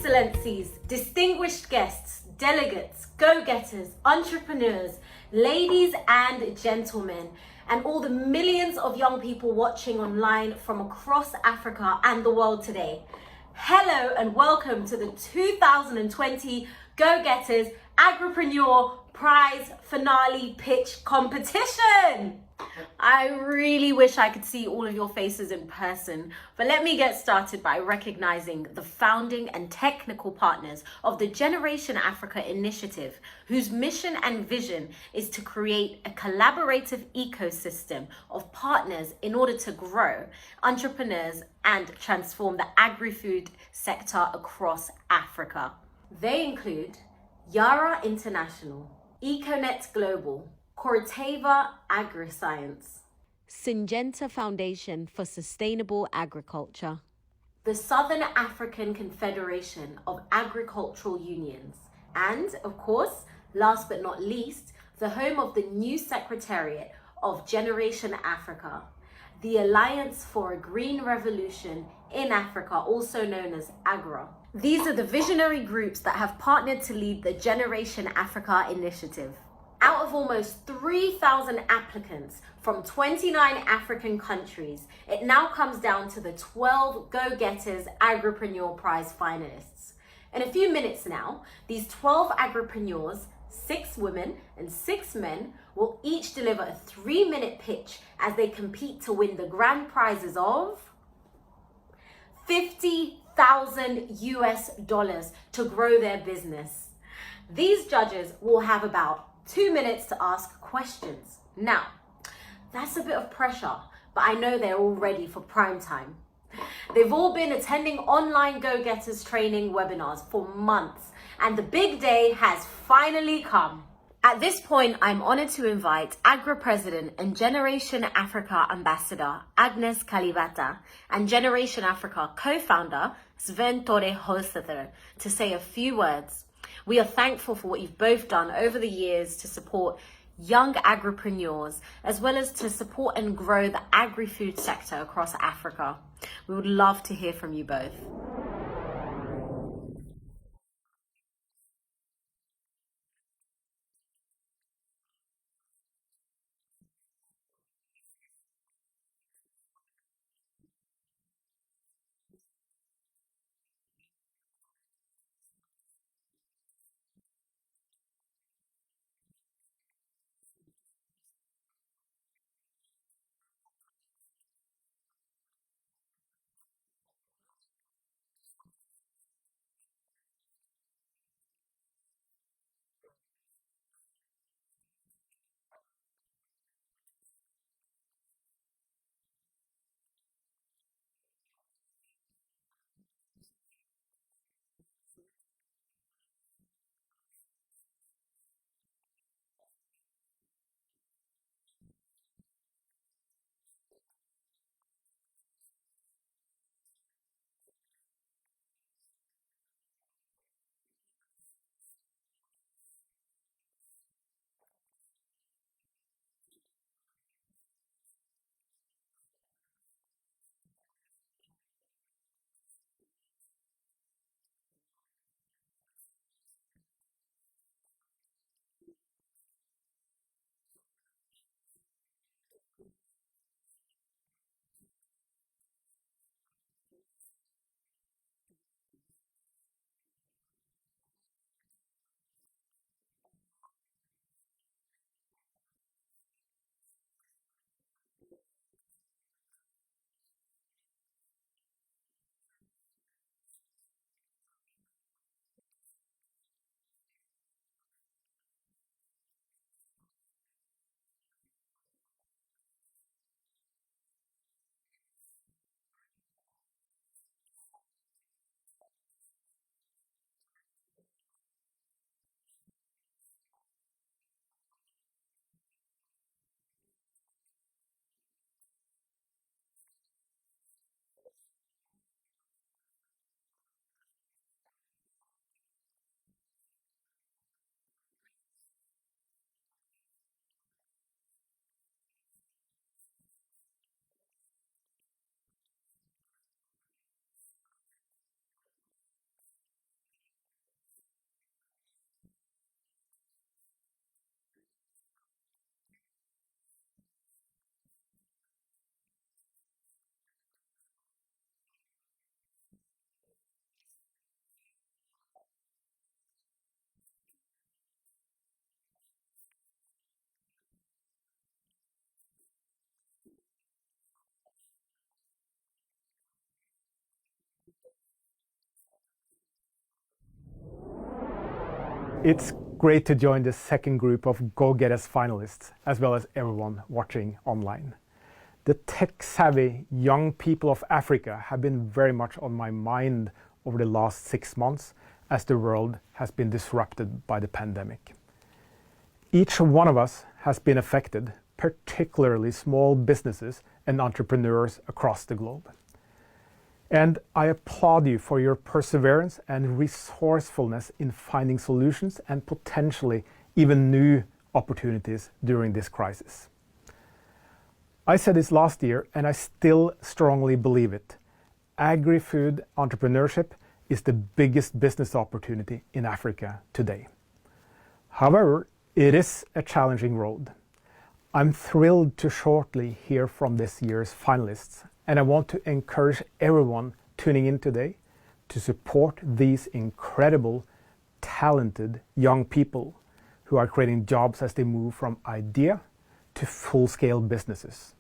Excellencies, distinguished guests, delegates, go-getters, entrepreneurs, ladies and gentlemen, and all the millions of young people watching online from across Africa and the world today. Hello and welcome to the 2020 GoGettaz Agripreneur Prize Finale Pitch Competition. I really wish I could see all of your faces in person, but let me get started by recognizing the founding and technical partners of the Generation Africa initiative, whose mission and vision is to create a collaborative ecosystem of partners in order to grow entrepreneurs and transform the agri-food sector across Africa. They include Yara International, Econet Global, GoGettaz Agriscience, Syngenta Foundation for Sustainable Agriculture, the Southern African Confederation of Agricultural Unions, and, of course, last but not least, the home of the new Secretariat of Generation Africa, the Alliance for a Green Revolution in Africa, also known as AGRA. These are the visionary groups that have partnered to lead the Generation Africa initiative. Out of almost 3,000 applicants from 29 African countries, it now comes down to the 12 GoGettaz Agripreneur Prize finalists. In a few minutes now, these 12 agripreneurs, 6 women and 6 men, will each deliver a 3-minute pitch as they compete to win the grand prizes of $50,000 US to grow their business. These judges will have about 2 minutes to ask questions. Now, that's a bit of pressure, but I know they're all ready for prime time. They've all been attending online GoGettaz training webinars for months, and the big day has finally come. At this point, I'm honored to invite AGRA President and Generation Africa Ambassador Agnes Kalibata and Generation Africa co-founder Sven Tore Holsether to say a few words. We are thankful for what you've both done over the years to support young agripreneurs, as well as to support and grow the agri-food sector across Africa. We would love to hear from you both. It's great to join the second group of GoGettaz finalists, as well as everyone watching online. The tech-savvy young people of Africa have been very much on my mind over the last 6 months as the world has been disrupted by the pandemic. Each one of us has been affected, particularly small businesses and entrepreneurs across the globe. And I applaud you for your perseverance and resourcefulness in finding solutions and potentially even new opportunities during this crisis. I said this last year, and I still strongly believe it. Agri-food entrepreneurship is the biggest business opportunity in Africa today. However, it is a challenging road. I'm thrilled to shortly hear from this year's finalists, and I want to encourage everyone tuning in today to support these incredible, talented young people who are creating jobs as they move from idea to full-scale businesses.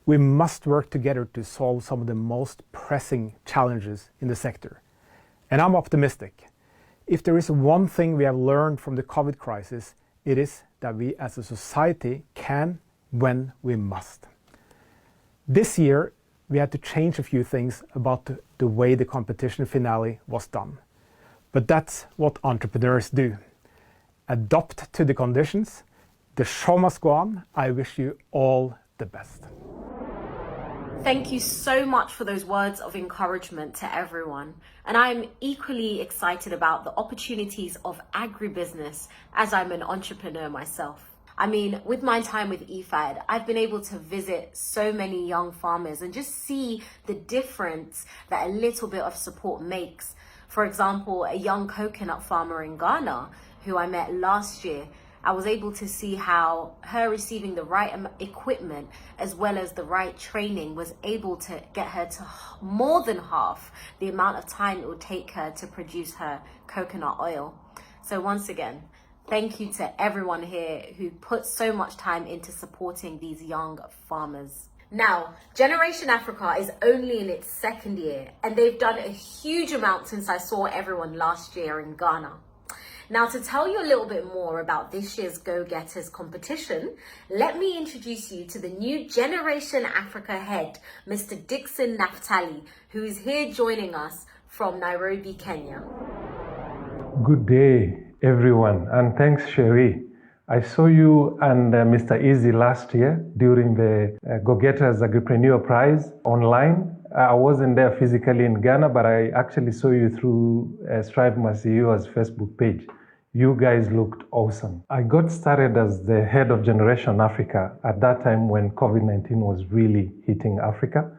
We must work together to solve some of the most pressing challenges in the sector. And I'm optimistic. If there is one thing we have learned from the COVID crisis, it is that we as a society can when we must. This year, we had to change a few things about the way the competition finale was done. But that's what entrepreneurs do. Adapt to the conditions. The show must go on. I wish you all the best. Thank you so much for those words of encouragement to everyone. And I'm equally excited about the opportunities of agribusiness as I'm an entrepreneur myself. I mean, with my time with IFAD, I've been able to visit so many young farmers and just see the difference that a little bit of support makes. For example, a young coconut farmer in Ghana who I met last year, I was able to see how her receiving the right equipment as well as the right training was able to get her to more than half the amount of time it would take her to produce her coconut oil. So once again, thank you to everyone here who put so much time into supporting these young farmers. Now, Generation Africa is only in its second year and they've done a huge amount since I saw everyone last year in Ghana. Now, to tell you a little bit more about this year's GoGettaz competition, let me introduce you to the new Generation Africa head, Mr. Dixon Naftali, who is here joining us from Nairobi, Kenya. Good day, everyone, and thanks, Sherry. I saw you and Mr. Easy last year during the GoGettaz Agripreneur Prize online. I wasn't there physically in Ghana, but I actually saw you through Strive Masiyua's Facebook page. You guys looked awesome. I got started as the head of Generation Africa at that time when COVID-19 was really hitting Africa.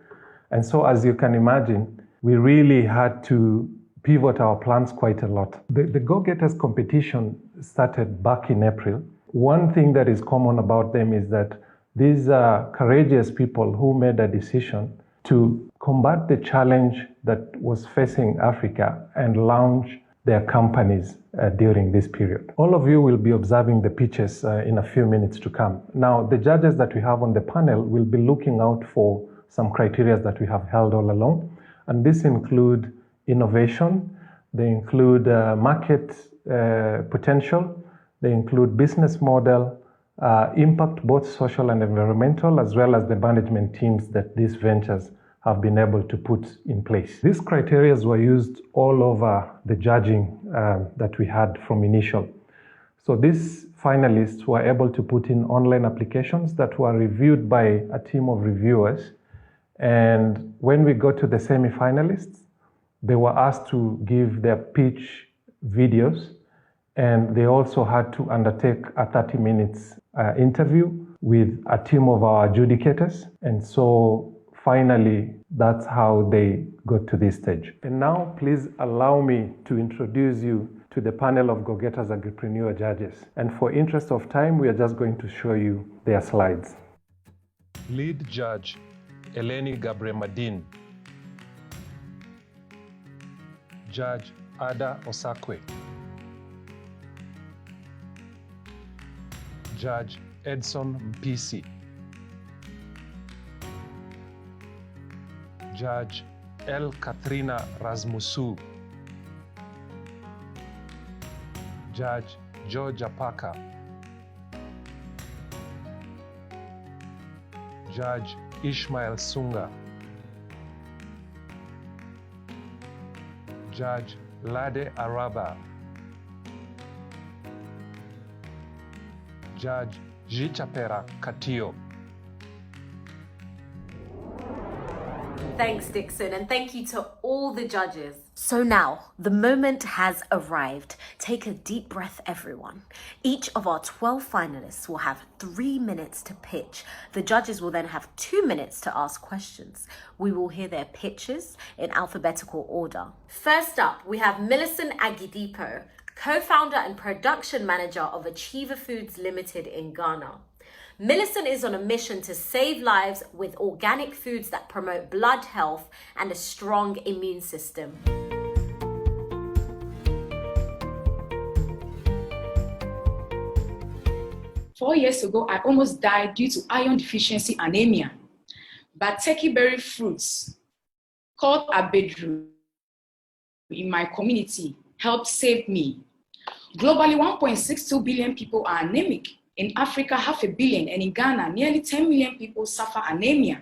And so as you can imagine, we really had to pivot our plans quite a lot. The GoGettaz competition started back in April. One thing that is common about them is that these are courageous people who made a decision to combat the challenge that was facing Africa and launch their companies during this period. All of you will be observing the pitches in a few minutes to come. Now, the judges that we have on the panel will be looking out for some criteria that we have held all along, and this include innovation, they include market potential, they include business model, impact, both social and environmental, as well as the management teams that these ventures have been able to put in place. These criteria were used all over the judging that we had from initial. So these finalists were able to put in online applications that were reviewed by a team of reviewers. And when we got to the semi-finalists, they were asked to give their pitch videos, and they also had to undertake a 30 minutes interview with a team of our adjudicators. And so finally, that's how they got to this stage. And now, please allow me to introduce you to the panel of GoGettaz Agripreneur judges. And for interest of time, we are just going to show you their slides. Lead Judge, Eleni Gabremadin. Judge, Ada Osakwe. Judge, Edson Mpisi. Judge, L. Katrina Razmusu. Judge George Apaka, Judge Ishmael Sunga, Judge Lade Araba, Judge Jichapera Katio. Thanks, Dixon, and thank you to all the judges. So now, the moment has arrived. Take a deep breath, everyone. Each of our 12 finalists will have 3 minutes to pitch. The judges will then have 2 minutes to ask questions. We will hear their pitches in alphabetical order. First up, we have Millicent Agidipo, co-founder and production manager of Achiever Foods Limited in Ghana. Millicent is on a mission to save lives with organic foods that promote blood health and a strong immune system. Four years ago, I almost died due to iron deficiency anemia. But turkey berry fruits called abedru in my community helped save me. Globally, 1.62 billion people are anemic. In Africa, 500 million, and in Ghana, nearly 10 million people suffer anemia.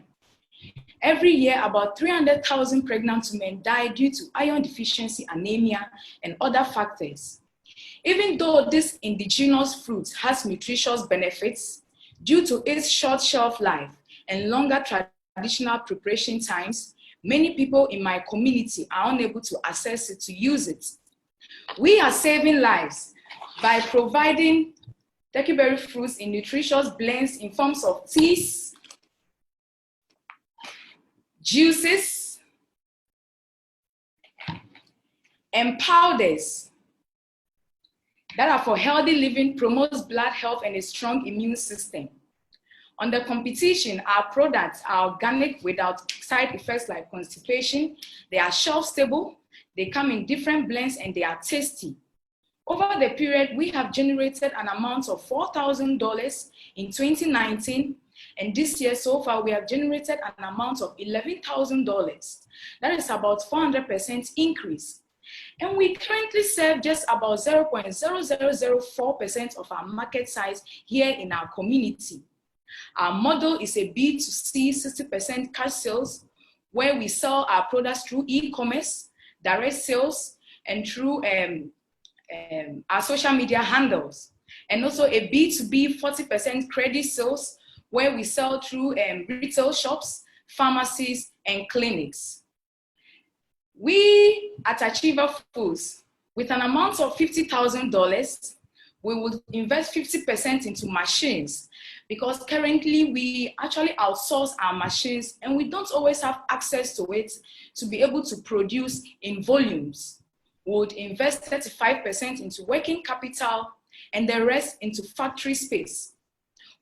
Every year, about 300,000 pregnant women die due to iron deficiency anemia and other factors. Even though this indigenous fruit has nutritious benefits, due to its short shelf life and longer traditional preparation times, many people in my community are unable to access it to use it. We are saving lives by providing turkey berry fruits in nutritious blends in forms of teas, juices, and powders that are for healthy living, promotes blood health and a strong immune system. On the competition, our products are organic without side effects like constipation. They are shelf stable, they come in different blends, and they are tasty. Over the period, we have generated an amount of $4,000 in 2019, and this year so far, we have generated an amount of $11,000. That is about 400% increase. And we currently serve just about 0.0004% of our market size here in our community. Our model is a B2C 60% cash sales, where we sell our products through e-commerce, direct sales, and through our social media handles, and also a B2B 40% credit sales, where we sell through retail shops, pharmacies, and clinics. We at Achiever Foods, with an amount of $50,000, we would invest 50% into machines, because currently we actually outsource our machines and we don't always have access to it to be able to produce in volumes. Would invest 35% into working capital and the rest into factory space.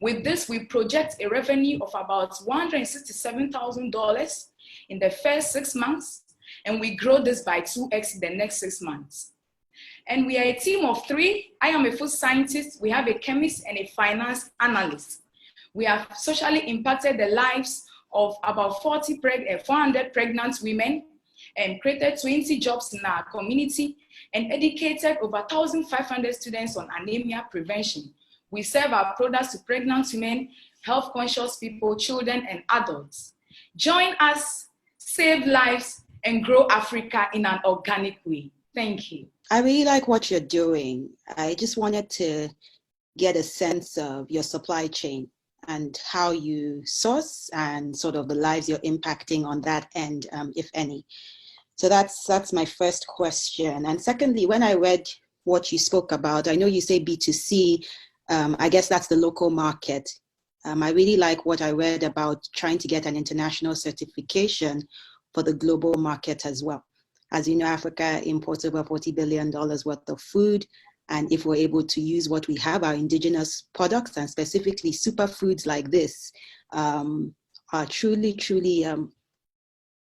With this, we project a revenue of about $167,000 in the first 6 months, and we grow this by 2x in the next 6 months. And we are a team of 3. I am a food scientist, we have a chemist and a finance analyst. We have socially impacted the lives of about 400 pregnant women, and created 20 jobs in our community, and educated over 1,500 students on anemia prevention. We serve our products to pregnant women, health-conscious people, children, and adults. Join us, save lives, and grow Africa in an organic way. Thank you. I really like what you're doing. I just wanted to get a sense of your supply chain and how you source and sort of the lives you're impacting on that end, if any. So that's my first question. And secondly, when I read what you spoke about, I know you say B2C, I guess that's the local market. I really like what I read about trying to get an international certification for the global market as well. As you know, Africa imports over $40 billion worth of food. And if we're able to use what we have, our indigenous products, and specifically superfoods like this, are truly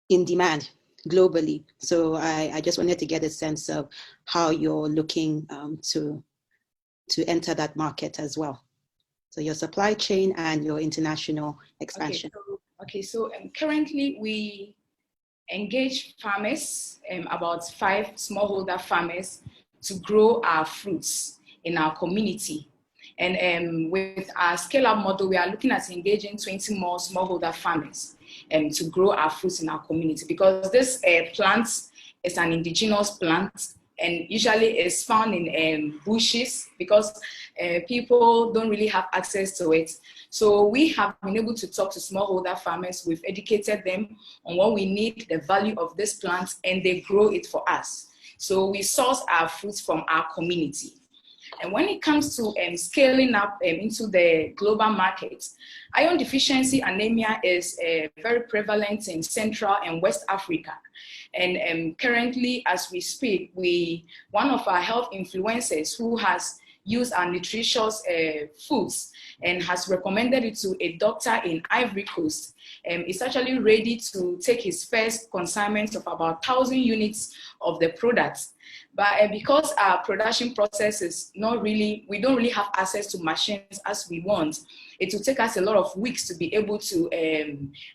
in demand globally. So I just wanted to get a sense of how you're looking to enter that market as well. So your supply chain and your international expansion. So currently we engage farmers, about 5 smallholder farmers, to grow our fruits in our community. And with our scale-up model, we are looking at engaging 20 more smallholder farmers to grow our fruits in our community, because this plant is an indigenous plant and usually is found in bushes, because people don't really have access to it. So we have been able to talk to smallholder farmers. We've educated them on what we need, the value of this plant, and they grow it for us. So we source our fruits from our community. And when it comes to scaling up into the global market, iron deficiency anemia is very prevalent in Central and West Africa. And currently, as we speak, one of our health influencers who has used our nutritious foods and has recommended it to a doctor in Ivory Coast, is actually ready to take his first consignment of about 1,000 units of the products. But because our production process is not really, we don't really have access to machines as we want, it will take us a lot of weeks to be able to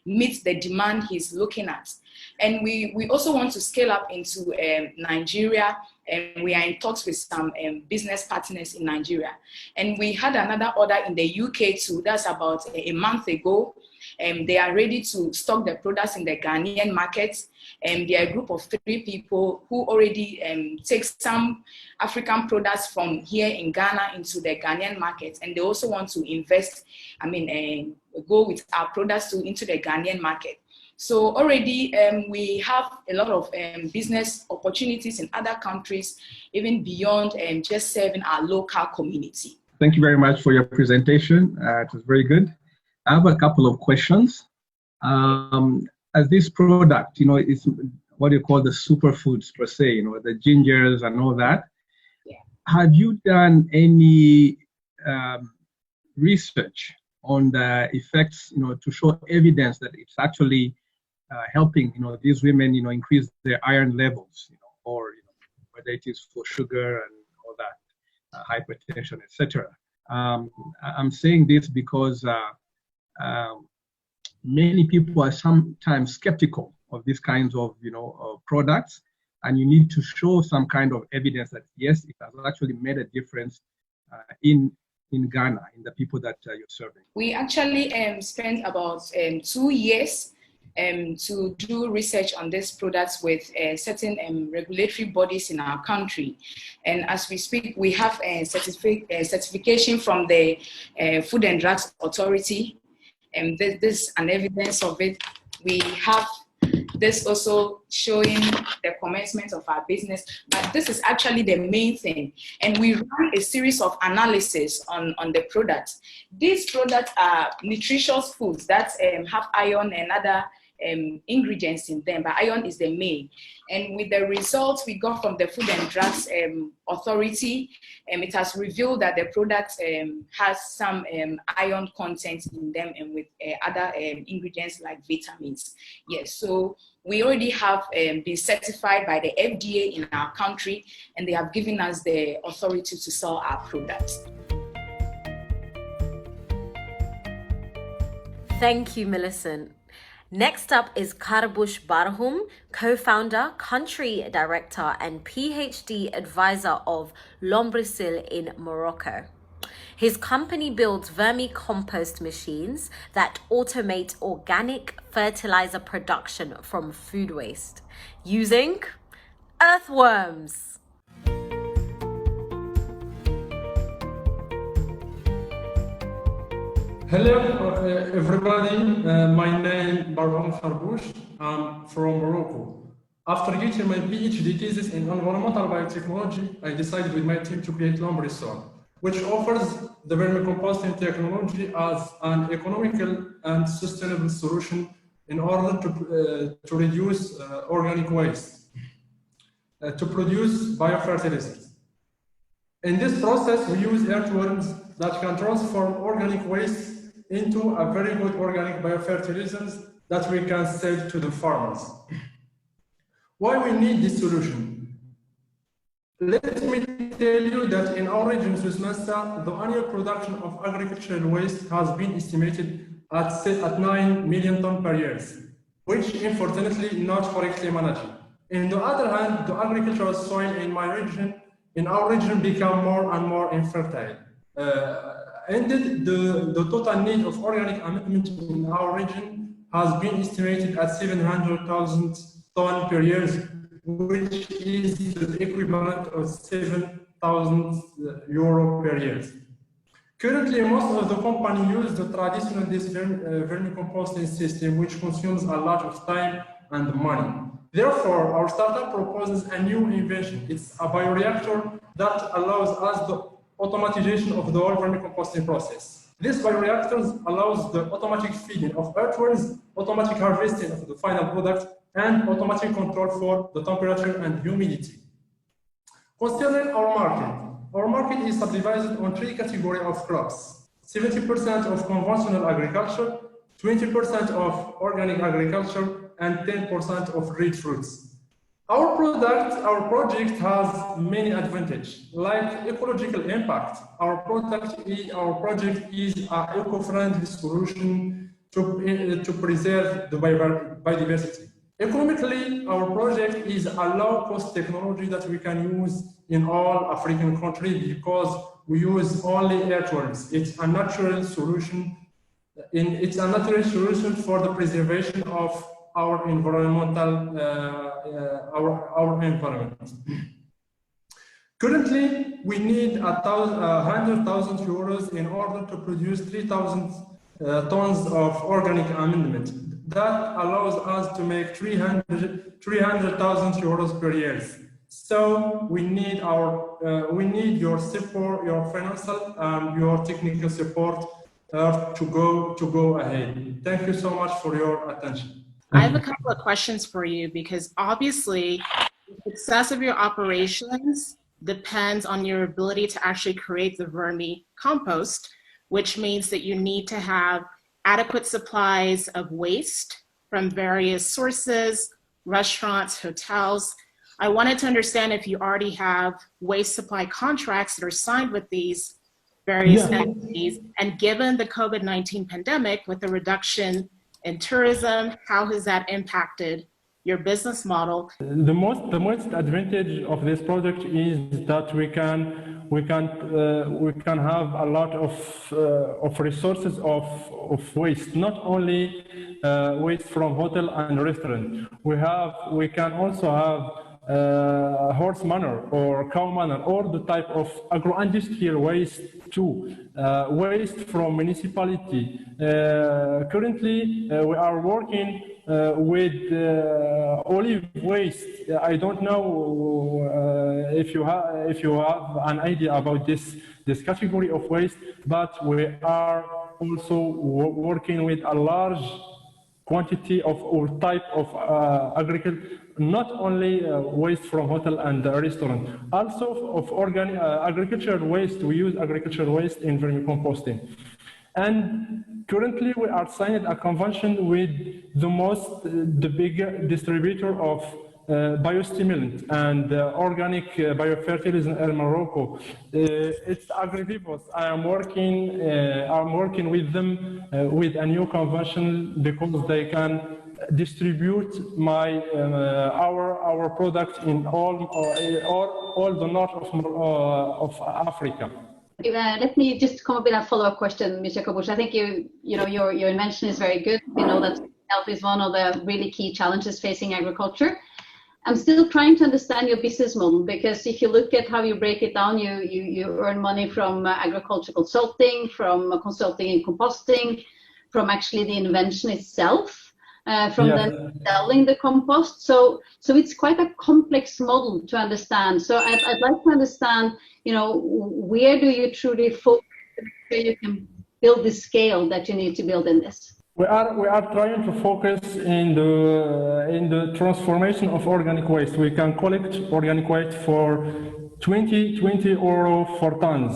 meet the demand he's looking at. And we also want to scale up into Nigeria, and we are in talks with some business partners in Nigeria. And we had another order in the UK too, that's about a month ago. They are ready to stock the products in the Ghanaian market. They are a group of 3 people who already take some African products from here in Ghana into the Ghanaian market. And they also want to invest, go with our products into the Ghanaian market. So already we have a lot of business opportunities in other countries, even beyond just serving our local community. Thank you very much for your presentation. It was very good. I have a couple of questions. As this product, it's what you call the superfoods per se, the gingers and all that. Yeah. Have you done any research on the effects, to show evidence that it's actually helping, these women, increase their iron levels, or whether it is for sugar and all that, hypertension, etc. I'm saying this because many people are sometimes skeptical of these kinds of, products, and you need to show some kind of evidence that yes, it has actually made a difference in Ghana, in the people that you're serving. We actually spent about 2 years to do research on these products with certain regulatory bodies in our country. And as we speak, we have a certification from the Food and Drugs Authority. And this is an evidence of it. We have this also showing the commencement of our business, but this is actually the main thing. And we run a series of analysis on the products. These products are nutritious foods that have iron and other ingredients in them, but iron is the main. And with the results we got from the Food and Drugs Authority, it has revealed that the product has some iron content in them, and with other ingredients like vitamins. Yes, so we already have been certified by the FDA in our country, and they have given us the authority to sell our products. Thank you, Millicent. Next up is Karbush Barhum, co-founder, country director, and PhD advisor of Lombrisil in Morocco. His company builds vermicompost machines that automate organic fertilizer production from food waste using earthworms. Hello, everybody. My name is Barhum Kharbush. I'm from Morocco. After getting my PhD thesis in environmental biotechnology, I decided with my team to create Lombrisil, which offers the vermicomposting technology as an economical and sustainable solution in order to reduce organic waste, to produce biofertilizers. In this process, we use earthworms that can transform organic waste into a very good organic biofertilizers that we can sell to the farmers. Why we need this solution? Let me tell you that in our region, Swiss Mesa, the annual production of agricultural waste has been estimated at 9 million tons per year, which unfortunately not correctly managed. On the other hand, the agricultural soil in my region in our region become more and more infertile. Indeed, the total need of organic amendment in our region has been estimated at 700,000 tons per year, which is the equivalent of 7,000 euro per year. Currently, most of the companies use the traditional vermicomposting system, which consumes a lot of time and money. Therefore, our startup proposes a new invention. It's a bioreactor that allows us the automatization of the whole vermicomposting process. This bioreactor allows the automatic feeding of earthworms, automatic harvesting of the final product, and automatic control for the temperature and humidity. Concerning our market is subdivided on three categories of crops: 70% of conventional agriculture, 20% of organic agriculture, and 10% of rich fruits. Our project has many advantages, like ecological impact. Our project is an eco-friendly solution to preserve the biodiversity. Economically, our project is a low-cost technology that we can use in all African countries because we use only earthworms. It's a natural solution. It's a natural solution for the preservation of our environmental, our environment. Currently, we need 100,000 euros in order to produce 3,000 tons of organic amendment. That allows us to make 300,000 euros per year. So we need your support, your financial and your technical support to go ahead. Thank you so much for your attention. I have a couple of questions for you because obviously the success of your operations depends on your ability to actually create the vermicompost, which means that you need to have adequate supplies of waste from various sources, restaurants, hotels. I wanted to understand if you already have waste supply contracts that are signed with these various entities, and given the COVID-19 pandemic with the reduction in tourism, how has that impacted your business model? The most advantage of this project is that we can have a lot of resources of waste, not only waste from hotel and restaurant. We can also have horse manure or cow manure, or the type of agro-industrial waste too, waste from municipality. Currently, we are working with olive waste. I don't know if you have an idea about this category of waste, but we are also working with a large quantity of or type of agriculture, not only waste from hotel and restaurant, also of organic agricultural waste. We use agricultural waste in vermicomposting. And currently we are signed a convention with the big distributor of biostimulant and organic biofertilizer in Morocco. It's Agripreneur. I'm working with them with a new convention because they can distribute our product in all the north of Africa. Let me just come up with a follow-up question, Mr. Kabush. I think your invention is very good. We know that health is one of the really key challenges facing agriculture. I'm still trying to understand your business model, because if you look at how you break it down, you earn money from agriculture consulting, from consulting in composting, from actually the invention itself, from then selling the compost. So it's quite a complex model to understand. So I'd like to understand, where do you truly focus so you can build the scale that you need to build in this? We are trying to focus in the transformation of organic waste. We can collect organic waste for 20 euro for tons.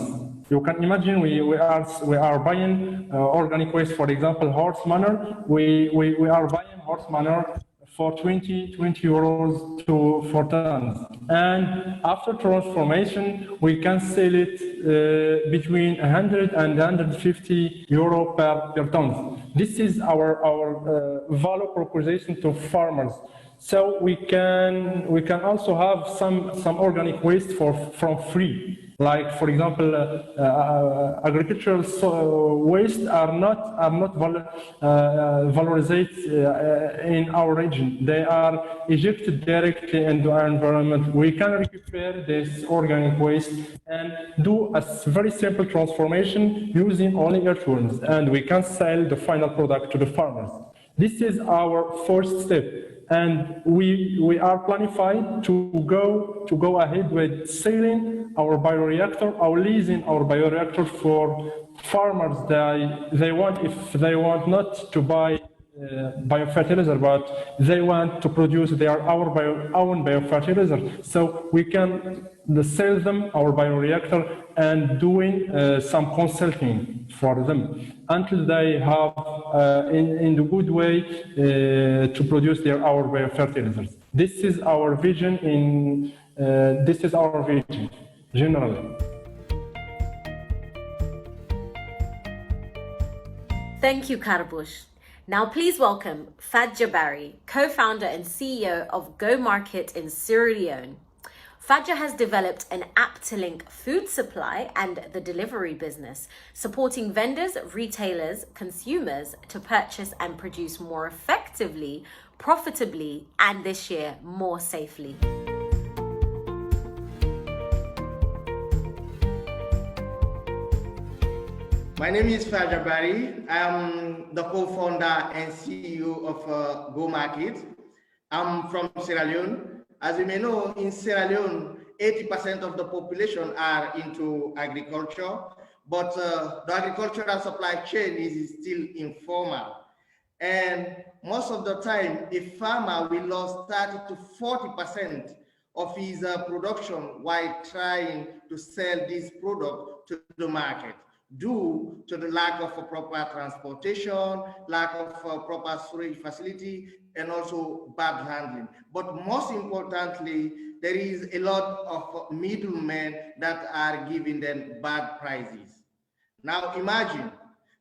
You can imagine we are buying organic waste, for example, horse manure. We are buying horse manure for 20 euros for tons. And after transformation, we can sell it between 100 and 150 euro per ton. This is our value proposition to farmers. So we can also have some organic waste from free. Like for example, agricultural waste are not valorized in our region. They are ejected directly into our environment. We can recuperate this organic waste and do a very simple transformation using only earthworms, and we can sell the final product to the farmers. This is our first step, and we are planning to go ahead with selling our bioreactor, or leasing our bioreactor for farmers. They want, if they want not to buy biofertilizer, but they want to produce their own biofertilizer. So we can sell them our bioreactor and doing some consulting for them until they have in the good way to produce our biofertilizers. This is our vision generally. Thank you, Karbush. Now please welcome Fad Jabari, co-founder and CEO of Go Market in Sierra Leone. Fadja has developed an app to link food supply and the delivery business, supporting vendors, retailers, consumers to purchase and produce more effectively, profitably, and this year, more safely. My name is Fad Jabari. I'm the co-founder and CEO of Go Market. I'm from Sierra Leone. As you may know, in Sierra Leone, 80% of the population are into agriculture, but the agricultural supply chain is still informal. And most of the time, a farmer will lose 30 to 40% of his production while trying to sell this product to the market, due to the lack of a proper transportation, lack of a proper storage facility, and also bad handling. But most importantly, there is a lot of middlemen that are giving them bad prices. Now imagine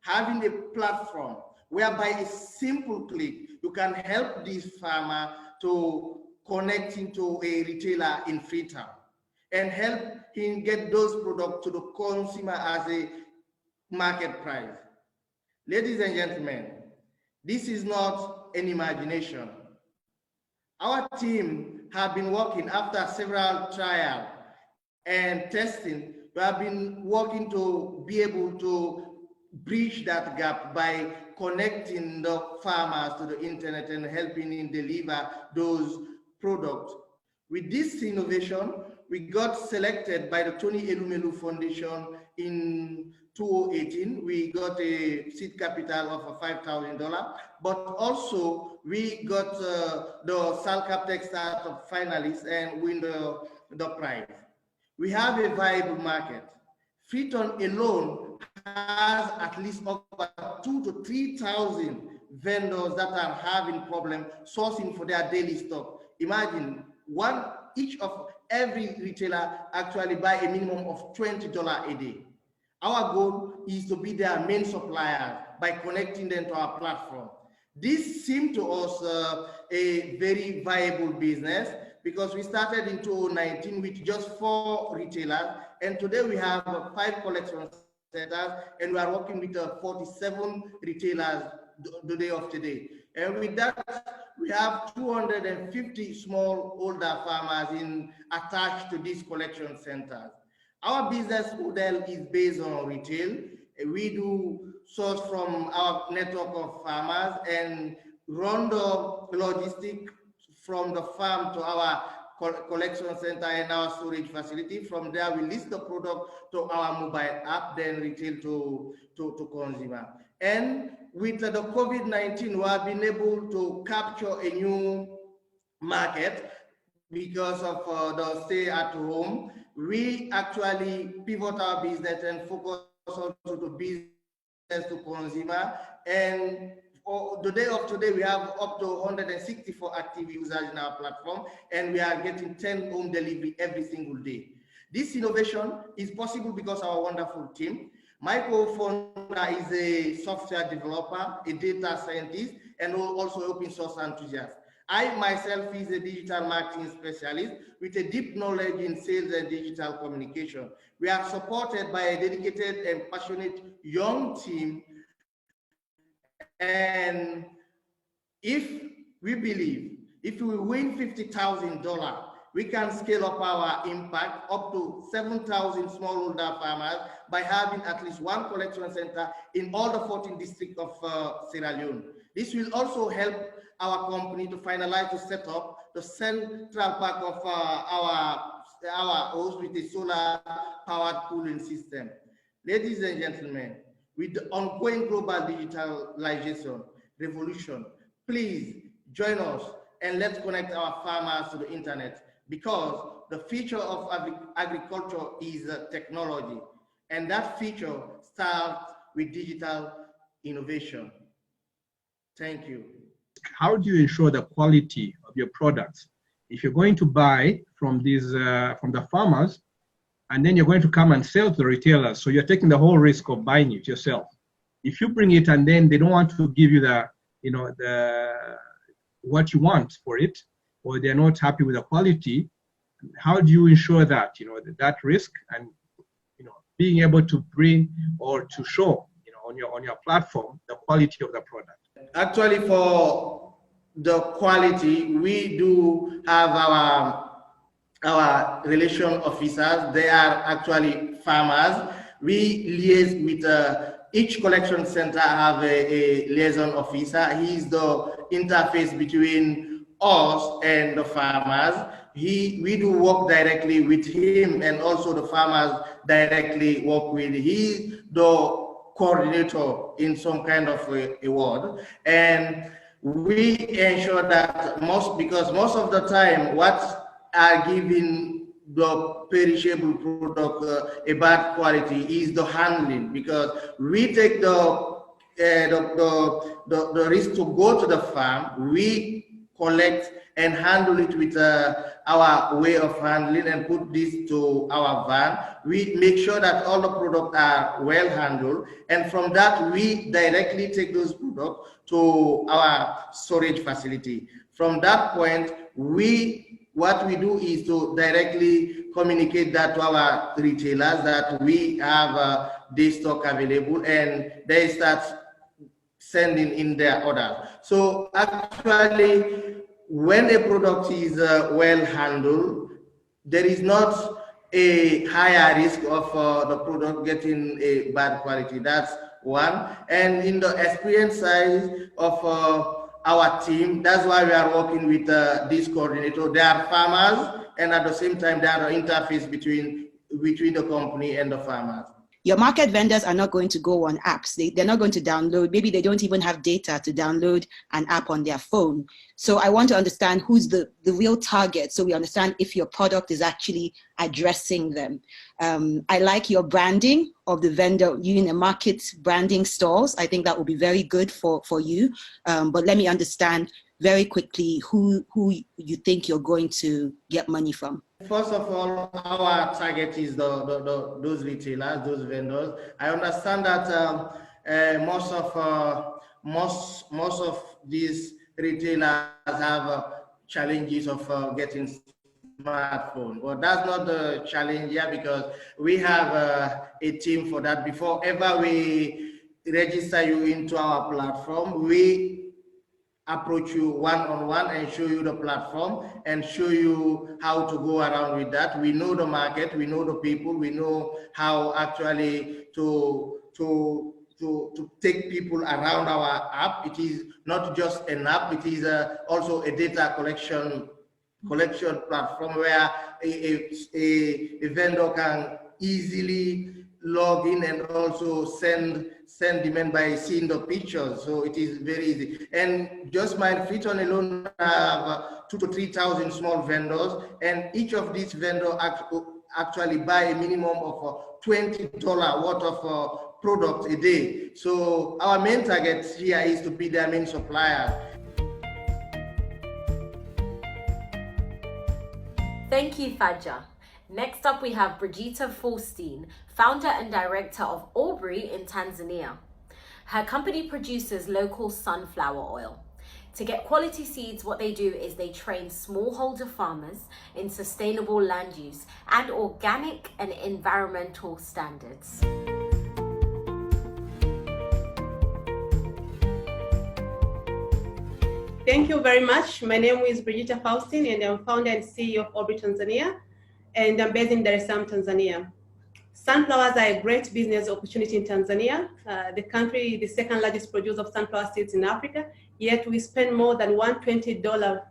having a platform whereby a simple click, you can help this farmer to connect into a retailer in Freetown and help him get those products to the consumer as a market price. Ladies and gentlemen, this is not an imagination. Our team have been working after several trials and testing. We have been working to be able to bridge that gap by connecting the farmers to the internet and helping them deliver those products. With this innovation, we got selected by the Tony Elumelu Foundation in 2018. We got a seed capital of $5,000, but also we got the Salcaptech Startup Finalists and win the prize. We have a viable market. Freetown alone has at least over 2,000 to 3,000 vendors that are having problems sourcing for their daily stock. Imagine each of every retailer actually buy a minimum of $20 a day. Our goal is to be their main supplier by connecting them to our platform. This seemed to us a very viable business because we started in 2019 with just 4 retailers, and today we have 5 collection centers, and we are working with 47 retailers the day of today. And with that, we have 250 smallholder farmers attached to these collection centers. Our business model is based on retail. We do source from our network of farmers and run the logistics from the farm to our collection center and our storage facility. From there, we list the product to our mobile app, then retail to consumer. And with the COVID-19, we have been able to capture a new market because of the stay at home. We actually pivot our business and focus on to the business to consumer. And for the day of today, we have up to 164 active users in our platform, and we are getting 10 home delivery every single day. This innovation is possible because of our wonderful team. My co-founder is a software developer, a data scientist, and also open source enthusiast. I myself is a digital marketing specialist with a deep knowledge in sales and digital communication. We are supported by a dedicated and passionate young team. And if we believe, if we win $50,000, we can scale up our impact up to 7,000 smallholder farmers by having at least one collection center in all the 14 districts of Sierra Leone. This will also help our company to finalize to set up the central park of our host with a solar powered cooling system. Ladies and gentlemen, with the ongoing global digitalization revolution, please join us and let's connect our farmers to the internet, because the future of agriculture is technology, and that future starts with digital innovation. Thank you. How do you ensure the quality of your products? If you're going to buy from these from the farmers, and then you're going to come and sell to the retailers, so you're taking the whole risk of buying it yourself. If you bring it and then they don't want to give you the, you know, what you want for it, or they're not happy with the quality, how do you ensure that, you know, that risk, and, you know, being able to bring or to show, you know, on your platform the quality of the product? Actually, for the quality, we do have our relation officers. They are actually farmers. We liaise with each collection center have a liaison officer. He is the interface between us and the farmers. We do work directly with him, and also the farmers directly work with. He's the coordinator in some kind of a word, and we ensure that because most of the time what are giving the perishable product a bad quality is the handling, because we take the risk to go to the farm, we collect and handle it with our way of handling and put this to our van. We make sure that all the products are well handled, and from that we directly take those products to our storage facility. From that point, what we do is to directly communicate that to our retailers that we have this stock available, and they start sending in their orders. So actually, when a product is well handled, there is not a higher risk of the product getting a bad quality. That's one. And in the experience side of our team, that's why we are working with this coordinator. They are farmers, and at the same time, they are the interface between the company and the farmers. Your market vendors are not going to go on apps. They're not going to download. Maybe they don't even have data to download an app on their phone. So I want to understand who's the real target, so we understand if your product is actually addressing them. I like your branding of the vendor, you in the market branding stores. I think that will be very good for you. But let me understand very quickly who you think you're going to get money from. First of all, our target is those retailers, those vendors. I understand that most of these retailers have challenges of getting smartphone, but that's not the challenge here, because we have a team for that. Before ever we register you into our platform, we approach you one-on-one and show you the platform and show you how to go around with that. We know the market, we know the people, we know how actually to take people around our app. It is not just an app, it is also a data collection platform where a vendor can easily log in and also send demand by seeing the pictures. So it is very easy. And just my Friton alone have 2,000 to 3,000 small vendors, and each of these vendors actually buy a minimum of $20 worth of products a day. So our main target here is to be their main supplier. Thank you, Fadja. Next up, we have Brigitta Falstein, founder and director of Aubrey in Tanzania. Her company produces local sunflower oil. To get quality seeds, what they do is they train smallholder farmers in sustainable land use and organic and environmental standards. Thank you very much. My name is Brigitta Faustin, and I'm founder and CEO of Obri Tanzania, and I'm based in Dar es Salaam, Tanzania. Sunflowers are a great business opportunity in Tanzania. The country is the second largest producer of sunflower seeds in Africa, yet we spend more than $120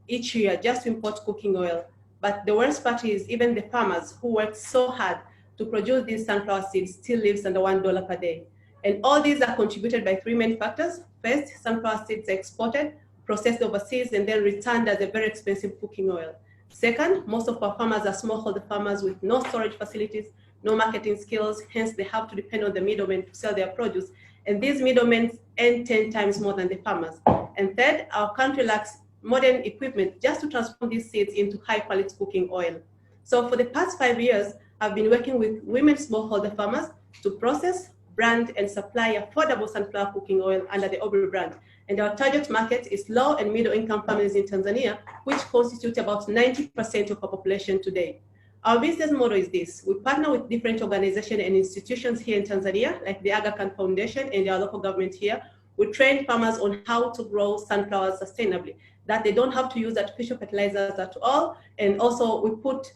each year just to import cooking oil. But the worst part is even the farmers who work so hard to produce these sunflower seeds still lives under $1 per day. And all these are contributed by three main factors. First, sunflower seeds are exported, processed overseas, and then returned as a very expensive cooking oil. Second, most of our farmers are smallholder farmers with no storage facilities, no marketing skills, hence they have to depend on the middlemen to sell their produce. And these middlemen earn 10 times more than the farmers. And third, our country lacks modern equipment just to transform these seeds into high quality cooking oil. So for the past 5 years, I've been working with women smallholder farmers to process, brand, and supply affordable sunflower cooking oil under the Obri brand. And our target market is low and middle income families in Tanzania, which constitute about 90% of our population today. Our business model is this. We partner with different organizations and institutions here in Tanzania, like the Aga Khan Foundation and our local government here. We train farmers on how to grow sunflowers sustainably, that they don't have to use artificial fertilizers at all. And also we put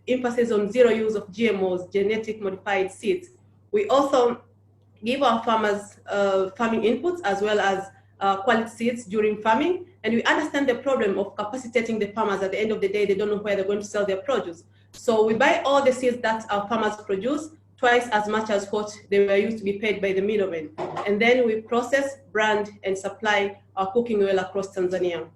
emphasis on zero use of GMOs, genetic modified seeds. We also give our farmers farming inputs as well as quality seeds during farming. And we understand the problem of capacitating the farmers. At the end of the day, they don't know where they're going to sell their produce. So we buy all the seeds that our farmers produce, twice as much as what they were used to be paid by the middlemen. And then we process, brand, and supply our cooking oil across Tanzania.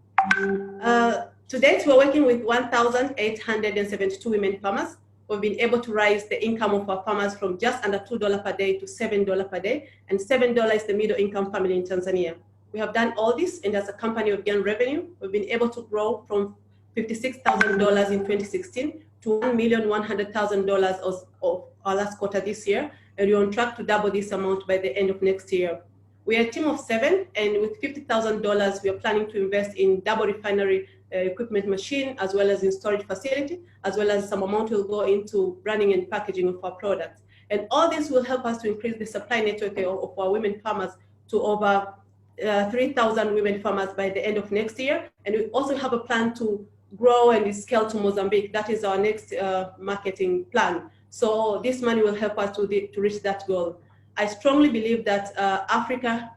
To date, we're working with 1,872 women farmers. We've been able to raise the income of our farmers from just under $2 per day to $7 per day, and $7 is the middle income family in Tanzania. We have done all this, and as a company, we've gained revenue. We've been able to grow from $56,000 in 2016 to $1,100,000 of our last quarter this year, and we're on track to double this amount by the end of next year. We are a team of 7, and with $50,000, we are planning to invest in double refinery equipment machine, as well as in storage facility, as well as some amount will go into branding and packaging of our products. And all this will help us to increase the supply network of our women farmers to over 3,000 women farmers by the end of next year. And we also have a plan to grow and scale to Mozambique. That is our next marketing plan. So this money will help us to reach that goal. I strongly believe that Africa,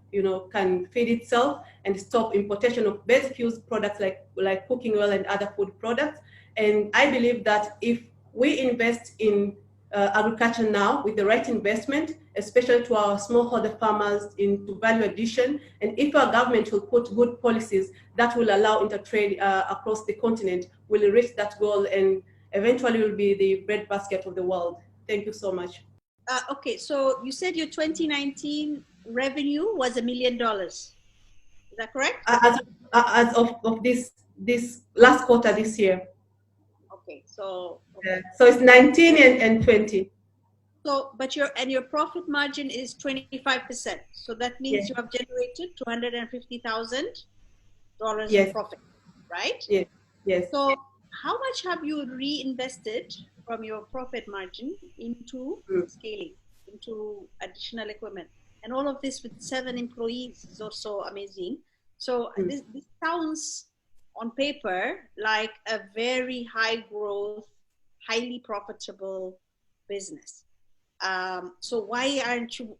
can feed itself and stop importation of basic use products like cooking oil and other food products. And I believe that if we invest in agriculture now with the right investment, especially to our smallholder farmers into value addition, and if our government will put good policies that will allow intertrade across the continent, we'll reach that goal and eventually will be the breadbasket of the world. Thank you so much. Okay, so you said your 2019 revenue was $1 million. Is that correct? As of this last quarter this year. Okay, so so it's 19 and 20. So, but your profit margin is 25%. So that means you have generated $250,000 in profit, right? Yes. Yes. So, how much have you reinvested from your profit margin into scaling, into additional equipment? And all of this with 7 employees is also amazing. So this sounds on paper like a very high growth, highly profitable business. So why aren't you,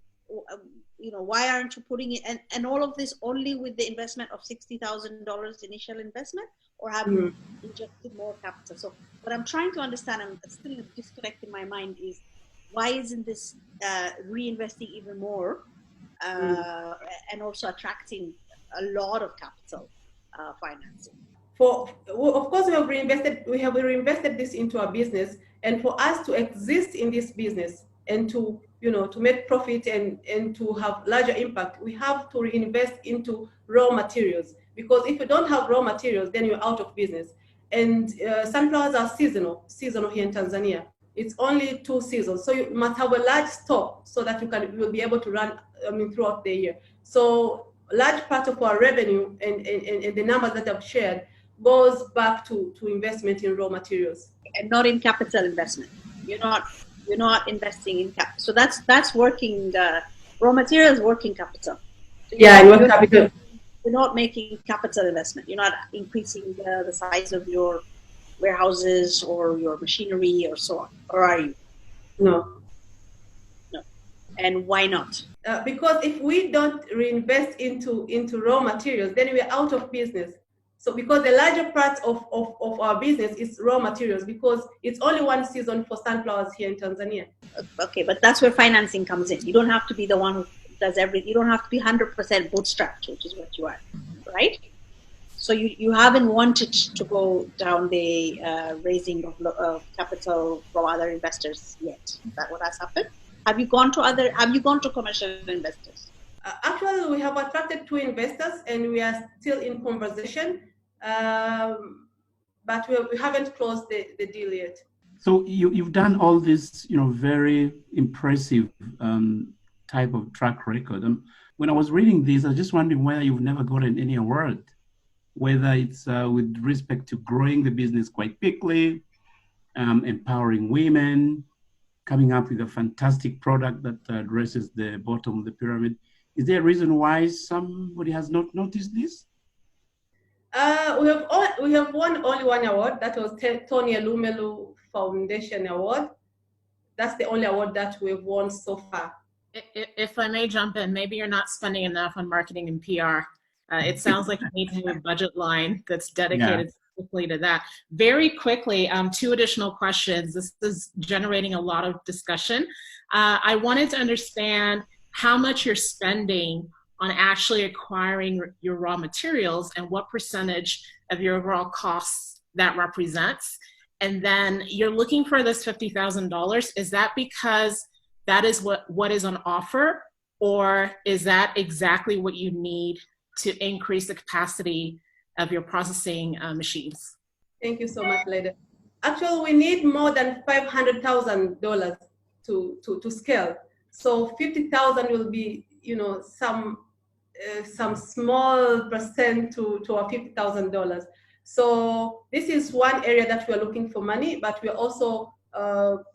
putting it, and all of this only with the investment of $60,000 initial investment, or have you injected more capital? So what I'm trying to understand, and still a disconnect in my mind, is why isn't this reinvesting even more and also attracting a lot of capital financing? Of course, we have reinvested this into our business, and for us to exist in this business and to make profit and to have larger impact, we have to reinvest into raw materials, because if you don't have raw materials, then you're out of business. And sunflowers are seasonal here in Tanzania. It's only 2 seasons, so you must have a large stock so that you will be able to run throughout the year. So large part of our revenue and the numbers that I've shared goes back to investment in raw materials. And not in capital investment. You're not investing in capital. So that's working, raw materials working capital. So capital. You're not making capital investment. You're not increasing the size of your warehouses or your machinery or so on. Or are you? No. And why not? Because if we don't reinvest into raw materials, then we're out of business. So because the larger part of our business is raw materials, because it's only one season for sunflowers here in Tanzania. Okay, but that's where financing comes in. You don't have to be the one who does everything. You don't have to be 100% bootstrapped, which is what you are, right? So you haven't wanted to go down the raising of capital from other investors yet. Is that what has happened? Have you gone to commercial investors? Actually, we have attracted 2 investors, and we are still in conversation, but we haven't closed the deal yet. So you've done all this, very impressive type of track record. When I was reading this, I was just wondering whether you've never gotten any award, whether it's with respect to growing the business quite quickly, empowering women, coming up with a fantastic product that addresses the bottom of the pyramid. Is there a reason why somebody has not noticed this? We have won only one award. That was Tony Elumelu Foundation Award. That's the only award that we've won so far. If I may jump in, maybe you're not spending enough on marketing and PR. It sounds like you need to have a budget line that's dedicated specifically to that. Very quickly, 2 additional questions. This is generating a lot of discussion. I wanted to understand how much you're spending on actually acquiring your raw materials and what percentage of your overall costs that represents. And then you're looking for this $50,000. Is that because that is what is on offer, or is that exactly what you need to increase the capacity of your processing machines? Thank you so much, Leda. Actually, we need more than $500,000 to scale. So 50,000 will be, some small percent to our $50,000. So this is one area that we are looking for money, but we are also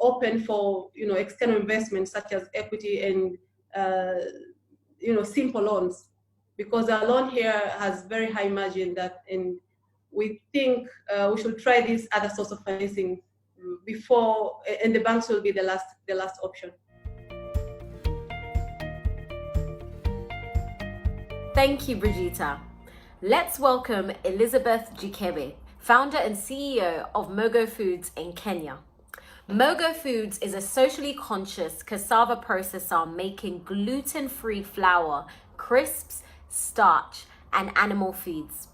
open for external investments such as equity and simple loans, because our loan here has very high margin and we think we should try this other source of financing before, and the banks will be the last option. Thank you, Brigitta. Let's welcome Elizabeth Jikebe, founder and CEO of Mogo Foods in Kenya. Mogo Foods is a socially conscious cassava processor making gluten-free flour, crisps, starch, and animal feeds.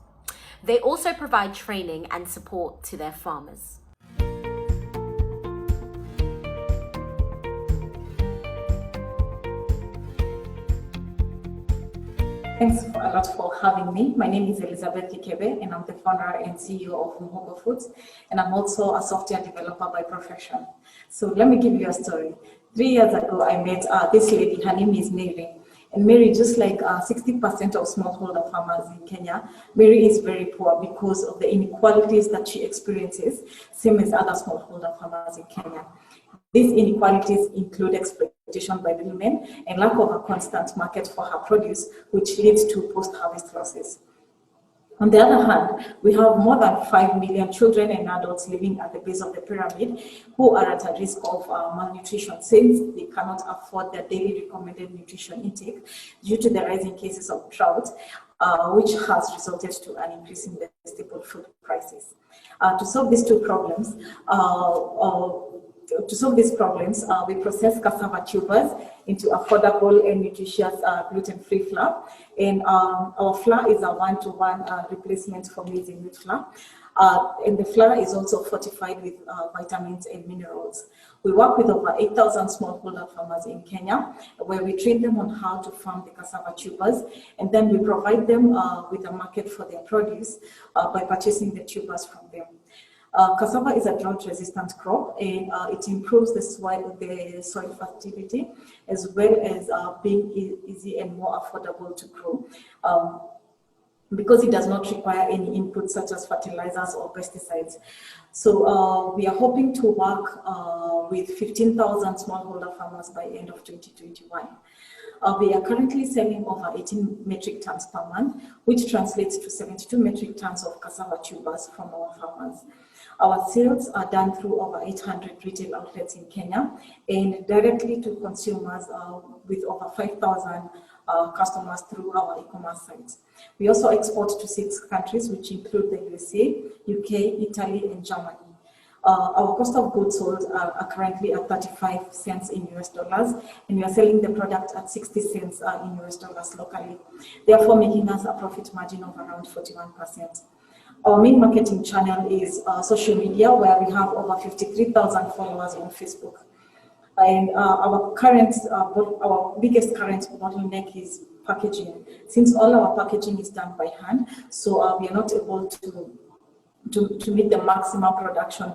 They also provide training and support to their farmers. Thanks a lot for having me. My name is Elizabeth Jikebe, and I'm the founder and CEO of Mogo Foods, and I'm also a software developer by profession. So let me give you a story. 3 years ago, I met this lady. Her name is Mary. And Mary, just like 60% of smallholder farmers in Kenya, Mary is very poor because of the inequalities that she experiences, same as other smallholder farmers in Kenya. These inequalities include exploitation by women and lack of a constant market for her produce, which leads to post-harvest losses. On the other hand, we have more than 5 million children and adults living at the base of the pyramid who are at a risk of malnutrition since they cannot afford their daily recommended nutrition intake due to the rising cases of drought, which has resulted to an increase in the staple food prices. To solve these problems, we process cassava tubers into affordable and nutritious gluten-free flour. And our flour is a one-to-one replacement for maize and wheat flour. And the flour is also fortified with vitamins and minerals. We work with over 8,000 smallholder farmers in Kenya, where we train them on how to farm the cassava tubers, and then we provide them with a market for their produce by purchasing the tubers from them. Cassava is a drought-resistant crop, and it improves the soil fertility, as well as being easy and more affordable to grow. Because it does not require any inputs such as fertilizers or pesticides. So we are hoping to work with 15,000 smallholder farmers by the end of 2021. We are currently selling over 18 metric tons per month, which translates to 72 metric tons of cassava tubers from our farmers. Our sales are done through over 800 retail outlets in Kenya and directly to consumers with over 5,000 customers through our e-commerce sites. We also export to 6 countries, which include the USA, UK, Italy, and Germany. Our cost of goods sold are currently at 35 cents in US dollars, and we are selling the product at 60 cents in US dollars locally, therefore making us a profit margin of around 41%. Our main marketing channel is social media, where we have over 53,000 followers on Facebook. And our biggest current bottleneck is packaging, since all our packaging is done by hand, so we are not able to meet the maximum production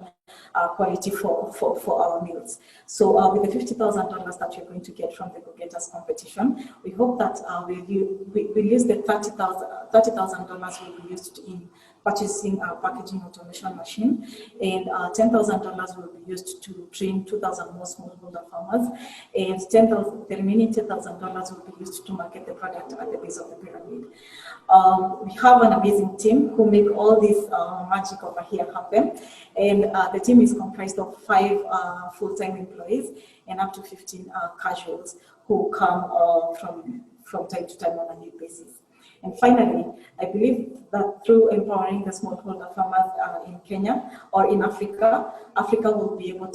quality for our meals. So with the $50,000 that you're going to get from the GoGettaz competition, we hope that we'll use the $30,000 will be used in purchasing a packaging automation machine, and $10,000 will be used to train 2,000 more smallholder farmers, and the remaining $10,000 will be used to market the product at the base of the pyramid. We have an amazing team who make all this magic over here happen, and the team is comprised of 5 full-time employees and up to 15 casuals who come from time to time on a need basis. And finally, I believe that through empowering the smallholder farmers in Kenya or in Africa, Africa will be able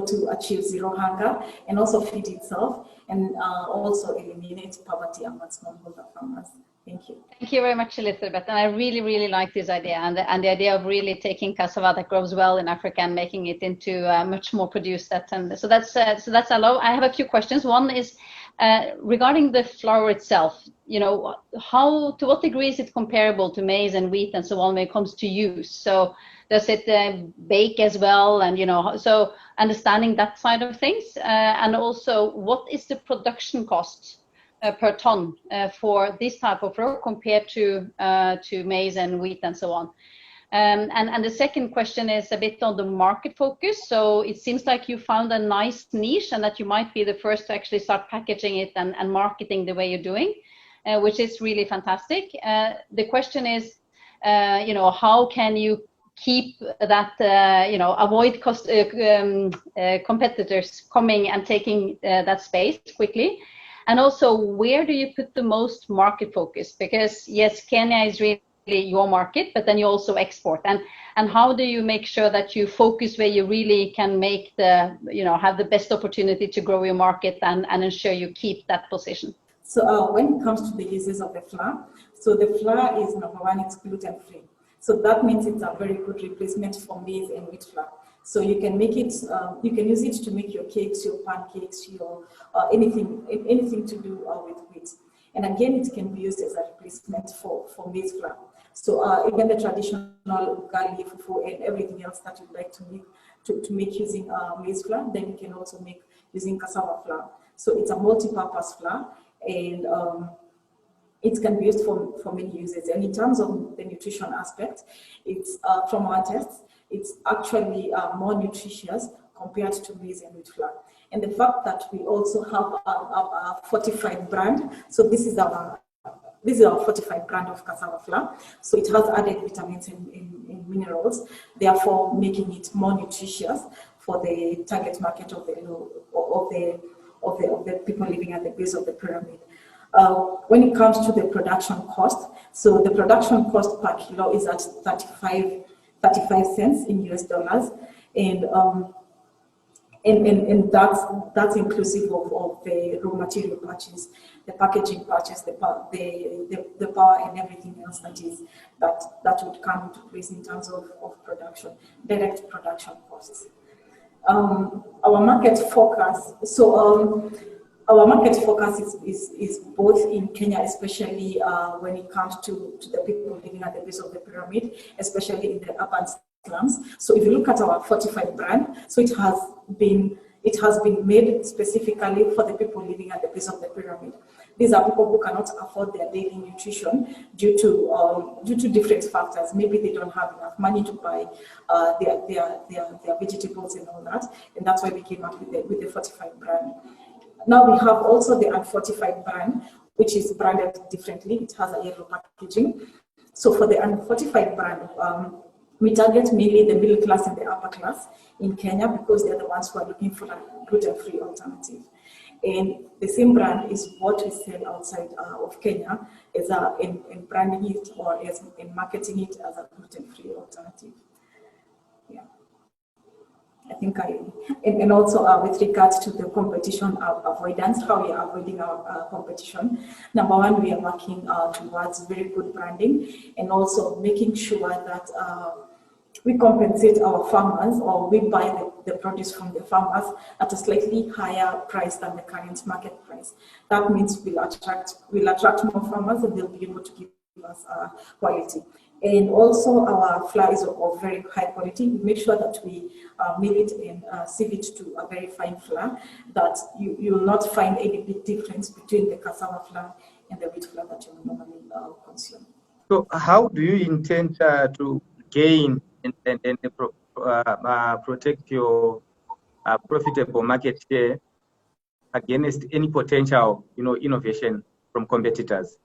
to achieve zero hunger and also feed itself, and also eliminate poverty among smallholder farmers. Thank you. Thank you very much, Elizabeth. And I really, really like this idea, and the idea of really taking cassava that grows well in Africa and making it into much more produced. So that's a lot. I have a few questions. One is regarding the flour itself. You know, to what degree is it comparable to maize and wheat and so on when it comes to use? So does it bake as well? And so understanding that side of things, and also what is the production cost per ton for this type of flour compared to maize and wheat and so on. And the second question is a bit on the market focus. So it seems like you found a nice niche and that you might be the first to actually start packaging it and marketing the way you're doing, which is really fantastic. The question is, how can you keep that, avoid competitors coming and taking that space quickly? And also, where do you put the most market focus? Because yes, Kenya is really your market, but then you also export. And how do you make sure that you focus where you really can make have the best opportunity to grow your market and ensure you keep that position? So when it comes to the uses of the flour, so the flour is number one, it's gluten free. So that means it's a very good replacement for maize and wheat flour. So you can make it, you can use it to make your cakes, your pancakes, your anything to do with wheat. And again, it can be used as a replacement for maize flour. So even the traditional ugali, fufu, and everything else that you'd like to make using maize flour, then you can also make using cassava flour. So it's a multi-purpose flour, and it can be used for many uses. And in terms of the nutrition aspect, it's from our tests, it's actually more nutritious compared to maize and wheat flour. And the fact that we also have a fortified brand, so this is our fortified brand of cassava flour. So it has added vitamins and minerals, therefore making it more nutritious for the target market of the people living at the base of the pyramid. When it comes to the production cost, so the production cost per kilo is at 35 cents in US dollars, and that's inclusive of the raw material purchase, the packaging purchase, the power and everything else that would come into place in terms of production, direct production costs. Our market focus, so Our market focus is both in Kenya, especially when it comes to the people living at the base of the pyramid, especially in the urban slums. So if you look at our Fortify brand, so it has been made specifically for the people living at the base of the pyramid. These are people who cannot afford their daily nutrition due to different factors. Maybe they don't have enough money to buy their vegetables and all that, and that's why we came up with the Fortify brand. Now we have also the Unfortified brand, which is branded differently. It has a yellow packaging. So for the Unfortified brand, we target mainly the middle class and the upper class in Kenya because they're the ones who are looking for a gluten-free alternative. And the same brand is what we sell outside of Kenya as in branding it or as in marketing it as a gluten-free alternative. Yeah. I think and also with regards to the competition avoidance, how we are avoiding our competition. Number one, we are working towards very good branding and also making sure that we compensate our farmers, or we buy the produce from the farmers at a slightly higher price than the current market price. That means we'll attract more farmers and they'll be able to give us quality. And also our flour is of very high quality. We make sure that we mill it and sieve it to a very fine flour, that you will not find any big difference between the cassava flour and the wheat flour that you normally consume. So how do you intend to gain and protect your profitable market share against any potential, innovation from competitors?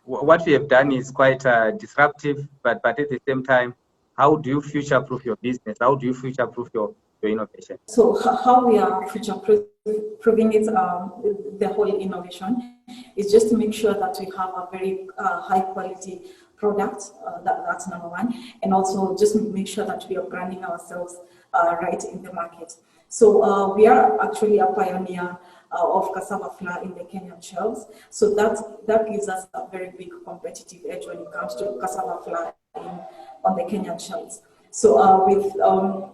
What we have done is quite disruptive, but at the same time, how do you future-proof your business? How do you future-proof your innovation? So how we are future-proofing it, the whole innovation, is just to make sure that we have a very high-quality product. That's number one, and also just make sure that we are branding ourselves right in the market. So we are actually a pioneer of cassava flour in the Kenyan shelves. So that gives us a very big competitive edge when it comes to cassava flour on the Kenyan shelves. So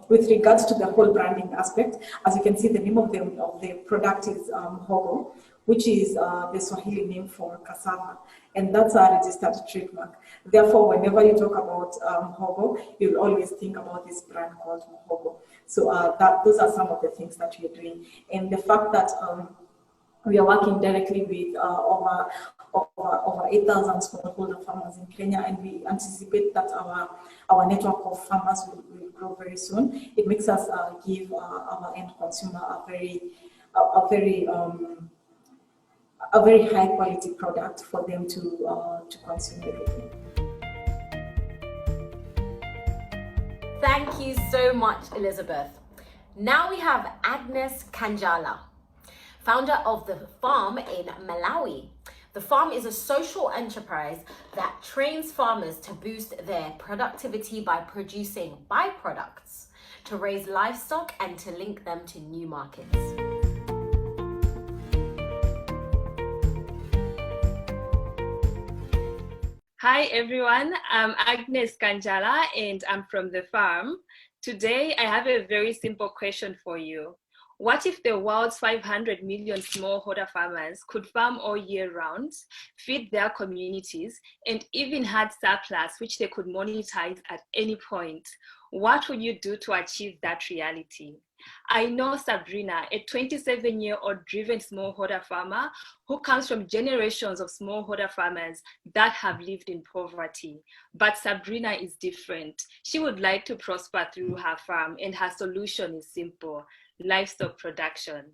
with regards to the whole branding aspect, as you can see, the name of the product is Hogo, which is the Swahili name for cassava, and that's a registered trademark. Therefore, whenever you talk about Hogo, you'll always think about this brand called Hogo. So those are some of the things that we are doing, and the fact that we are working directly with over 8,000 smallholder farmers in Kenya, and we anticipate that our network of farmers will grow very soon. It makes us give our end consumer a very high quality product for them to consume everything. Thank you so much, Elizabeth. Now we have Agnes Kanjala, founder of The Farm in Malawi. The Farm is a social enterprise that trains farmers to boost their productivity by producing byproducts, to raise livestock and to link them to new markets. Hi everyone, I'm Agnes Kanjala and I'm from The Farm. Today I have a very simple question for you. What if the world's 500 million smallholder farmers could farm all year round, feed their communities, and even had surplus which they could monetize at any point? What would you do to achieve that reality? I know Sabrina, a 27-year-old driven smallholder farmer who comes from generations of smallholder farmers that have lived in poverty. But Sabrina is different. She would like to prosper through her farm, and her solution is simple: livestock production.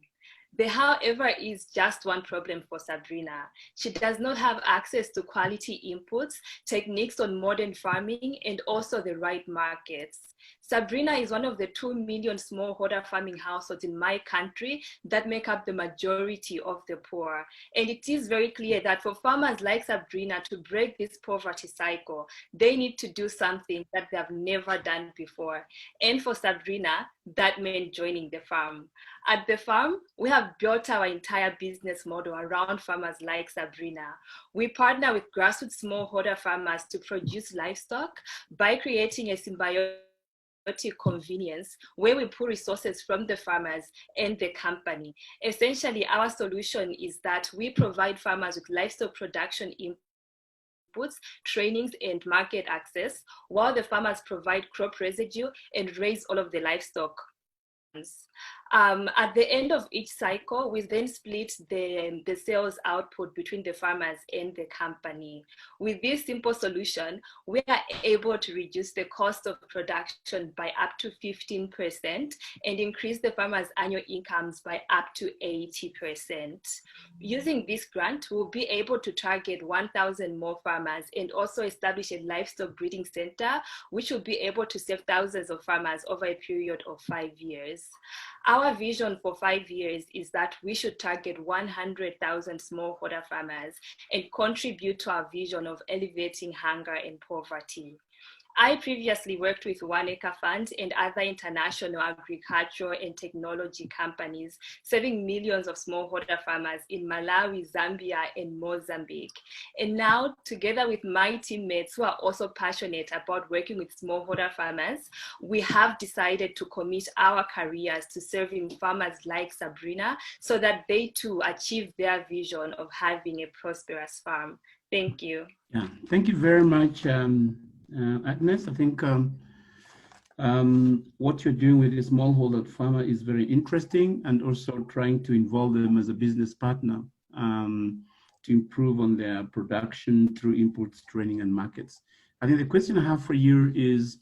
There, however, is just one problem for Sabrina. She does not have access to quality inputs, techniques on modern farming, and also the right markets. Sabrina is one of the 2 million smallholder farming households in my country that make up the majority of the poor. And it is very clear that for farmers like Sabrina to break this poverty cycle, they need to do something that they have never done before. And for Sabrina, that meant joining The Farm. At The Farm, we have built our entire business model around farmers like Sabrina. We partner with grassroots smallholder farmers to produce livestock by creating a symbiotic convenience where we pull resources from the farmers and the company. Essentially, our solution is that we provide farmers with livestock production inputs, trainings, and market access, while the farmers provide crop residue and raise all of the livestock. At the end of each cycle, we then split the sales output between the farmers and the company. With this simple solution, we are able to reduce the cost of production by up to 15% and increase the farmers' annual incomes by up to 80%. Using this grant, we'll be able to target 1,000 more farmers and also establish a livestock breeding center, which will be able to save thousands of farmers over a period of 5 years. Our vision for 5 years is that we should target 100,000 smallholder farmers and contribute to our vision of elevating hunger and poverty. I previously worked with One Acre Fund and other international agricultural and technology companies, serving millions of smallholder farmers in Malawi, Zambia, and Mozambique. And now, together with my teammates who are also passionate about working with smallholder farmers, we have decided to commit our careers to serving farmers like Sabrina so that they too achieve their vision of having a prosperous farm. Thank you. Yeah, thank you very much. Agnes, I think what you're doing with the smallholder farmer is very interesting, and also trying to involve them as a business partner to improve on their production through inputs, training, and markets. I think the question I have for you is,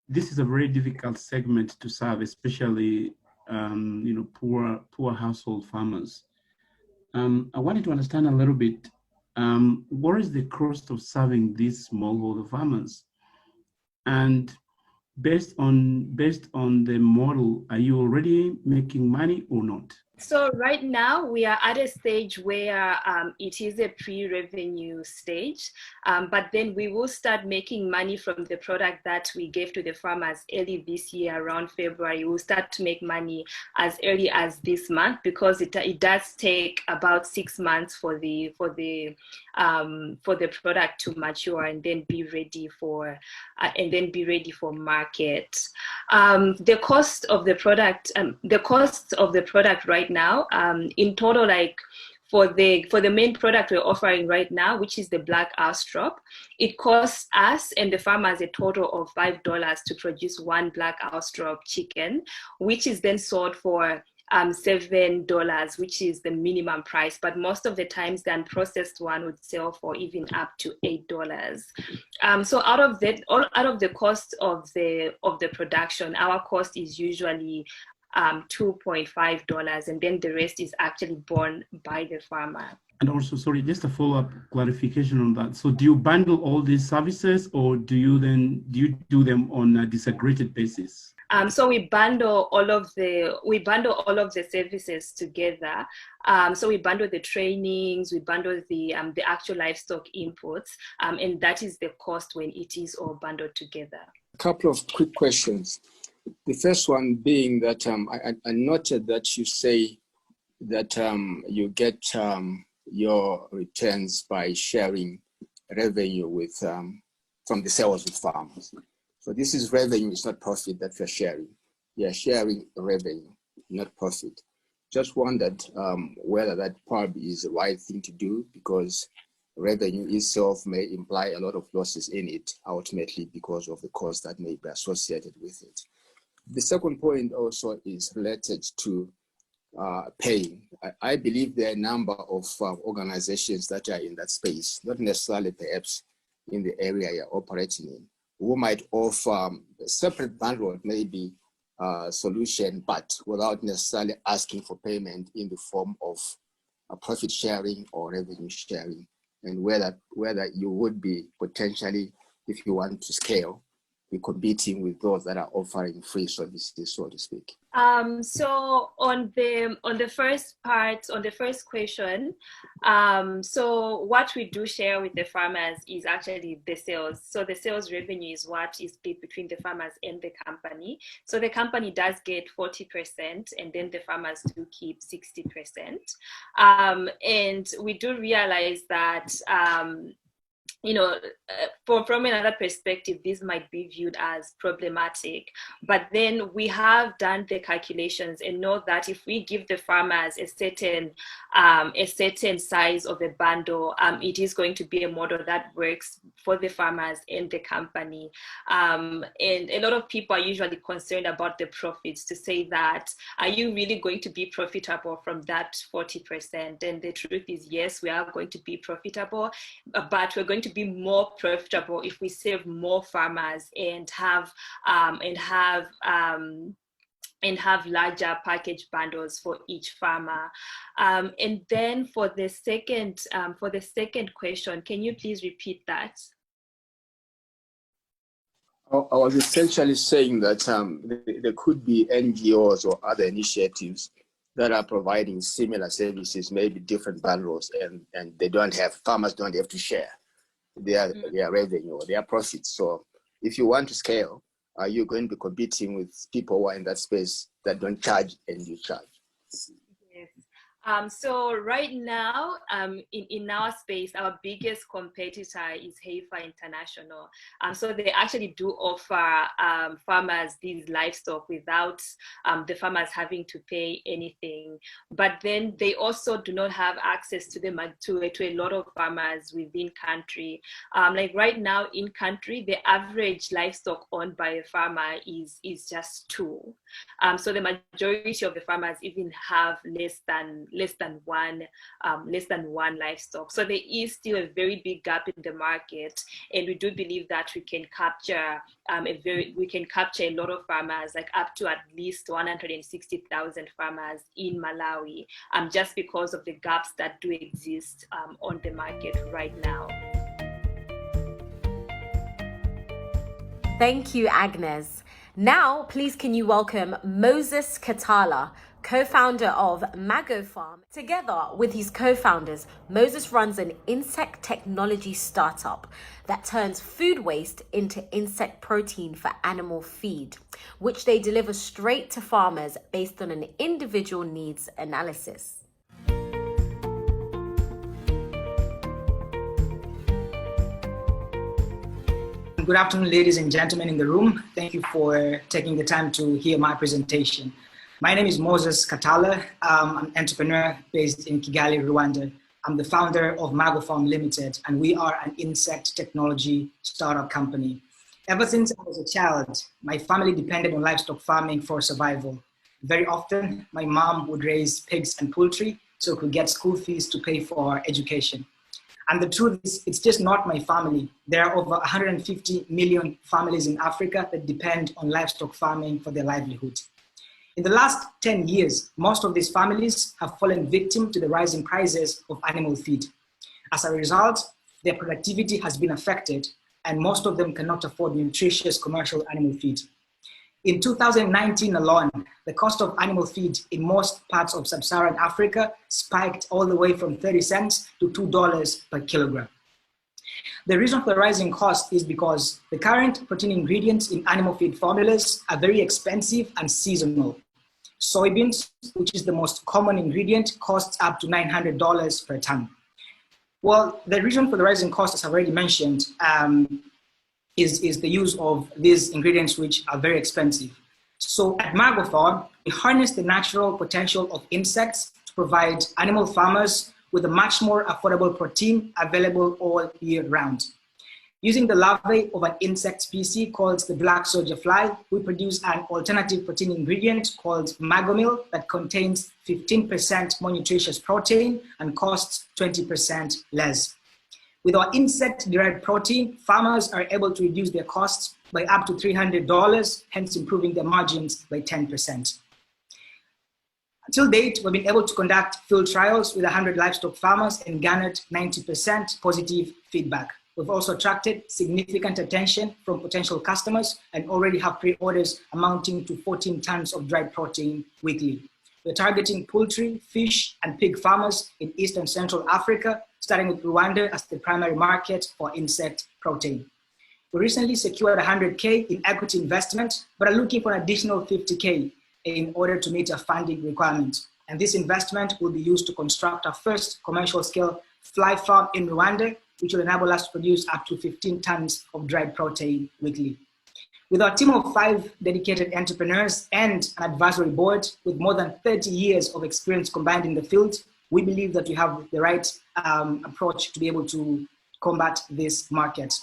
this is a very difficult segment to serve, especially poor household farmers. I wanted to understand a little bit, what is the cost of serving these smallholder farmers? And based on the model, are you already making money or not? So right now we are at a stage where it is a pre-revenue stage, but then we will start making money from the product that we gave to the farmers early this year, around February. We'll start to make money as early as this month, because it does take about 6 months for the product to mature and then be ready for market. The cost of the product right now, in total, like for the main product we're offering right now, which is the black Austrop, it costs us and the farmers a total of $5 to produce one black Austrop chicken, which is then sold for $7, which is the minimum price, but most of the times the unprocessed one would sell for even up to $8. So out of the cost of the production, our cost is usually $2.5, and then the rest is actually borne by the farmer. And also, sorry, just a follow-up clarification on that. So do you bundle all these services, or do you do them on a disaggregated basis? So we bundle all of the services together. So we bundle the trainings, we bundle the actual livestock inputs, and that is the cost when it is all bundled together. A couple of quick questions. The first one being that I noted that you say that you get your returns by sharing revenue with from the sales with farmers. So this is revenue, it's not profit that you're sharing. You're sharing revenue, not profit. Just wondered whether that probably is the right thing to do, because revenue itself may imply a lot of losses in it ultimately because of the cost that may be associated with it. The second point also is related to paying. I believe there are a number of organizations that are in that space, not necessarily perhaps in the area you're operating in, who might offer a separate bundle, maybe solution, but without necessarily asking for payment in the form of a profit sharing or revenue sharing, and whether you would be potentially, if you want to scale, be competing with those that are offering free services, so to speak. So on the first question, so what we do share with the farmers is actually the sales. So the sales revenue is what is split between the farmers and the company. So the company does get 40%, and then the farmers do keep 60%. And we do realize that from another perspective, this might be viewed as problematic. But then we have done the calculations and know that if we give the farmers a certain size of a bundle, it is going to be a model that works for the farmers and the company. And a lot of people are usually concerned about the profits, to say that, are you really going to be profitable from that 40%? And the truth is, yes, we are going to be profitable, but we're going to be more profitable if we serve more farmers and have larger package bundles for each farmer. And then for the second question, can you please repeat that? I was essentially saying that there could be NGOs or other initiatives that are providing similar services, maybe different bundles, and they don't have, farmers don't have to share their revenue or their profits. So if you want to scale, you're going to be competing with people who are in that space that don't charge and you charge. Yes. So right now, in our space, our biggest competitor is Heifer International. So they actually do offer farmers these livestock without the farmers having to pay anything. But then they also do not have access to them to a lot of farmers within country. Like right now in country, the average livestock owned by a farmer is just 2. So the majority of the farmers even have less than one livestock. So there is still a very big gap in the market, and we do believe that we can capture a lot of farmers, like up to at least 160,000 farmers in Malawi, just because of the gaps that do exist on the market right now. Thank you, Agnes. Now, please can you welcome Moses Katala, co-founder of Mago Farm. Together with his co-founders, Moses runs an insect technology startup that turns food waste into insect protein for animal feed, which they deliver straight to farmers based on an individual needs analysis. Good afternoon, ladies and gentlemen in the room. Thank you for taking the time to hear my presentation. My name is Moses Katala. I'm an entrepreneur based in Kigali, Rwanda. I'm the founder of Mago Farm Limited, and we are an insect technology startup company. Ever since I was a child, my family depended on livestock farming for survival. Very often, my mom would raise pigs and poultry so we could get school fees to pay for our education. And the truth is, it's just not my family. There are over 150 million families in Africa that depend on livestock farming for their livelihood. In the last 10 years, most of these families have fallen victim to the rising prices of animal feed. As a result, their productivity has been affected, and most of them cannot afford nutritious commercial animal feed. In 2019 alone, the cost of animal feed in most parts of sub-Saharan Africa spiked all the way from 30 cents to $2 per kilogram. The reason for the rising cost is because the current protein ingredients in animal feed formulas are very expensive and seasonal. Soybeans, which is the most common ingredient, costs up to $900 per ton. Well, the reason for the rising cost, as I've already mentioned, is the use of these ingredients, which are very expensive. So at Mago Farm, we harness the natural potential of insects to provide animal farmers with a much more affordable protein available all year round. Using the larvae of an insect species called the black soldier fly, we produce an alternative protein ingredient called Magomil that contains 15% more nutritious protein and costs 20% less. With our insect-derived protein, farmers are able to reduce their costs by up to $300, hence improving their margins by 10%. Until date, we've been able to conduct field trials with 100 livestock farmers and garnered 90% positive feedback. We've also attracted significant attention from potential customers and already have pre-orders amounting to 14 tons of dried protein weekly. We're targeting poultry, fish, and pig farmers in East and Central Africa, starting with Rwanda as the primary market for insect protein. We recently secured 100K in equity investment, but are looking for an additional 50K in order to meet our funding requirements. And this investment will be used to construct our first commercial scale fly farm in Rwanda which will enable us to produce up to 15 tons of dried protein weekly. With our team of 5 dedicated entrepreneurs and an advisory board with more than 30 years of experience combined in the field, we believe that we have the right approach to be able to combat this market.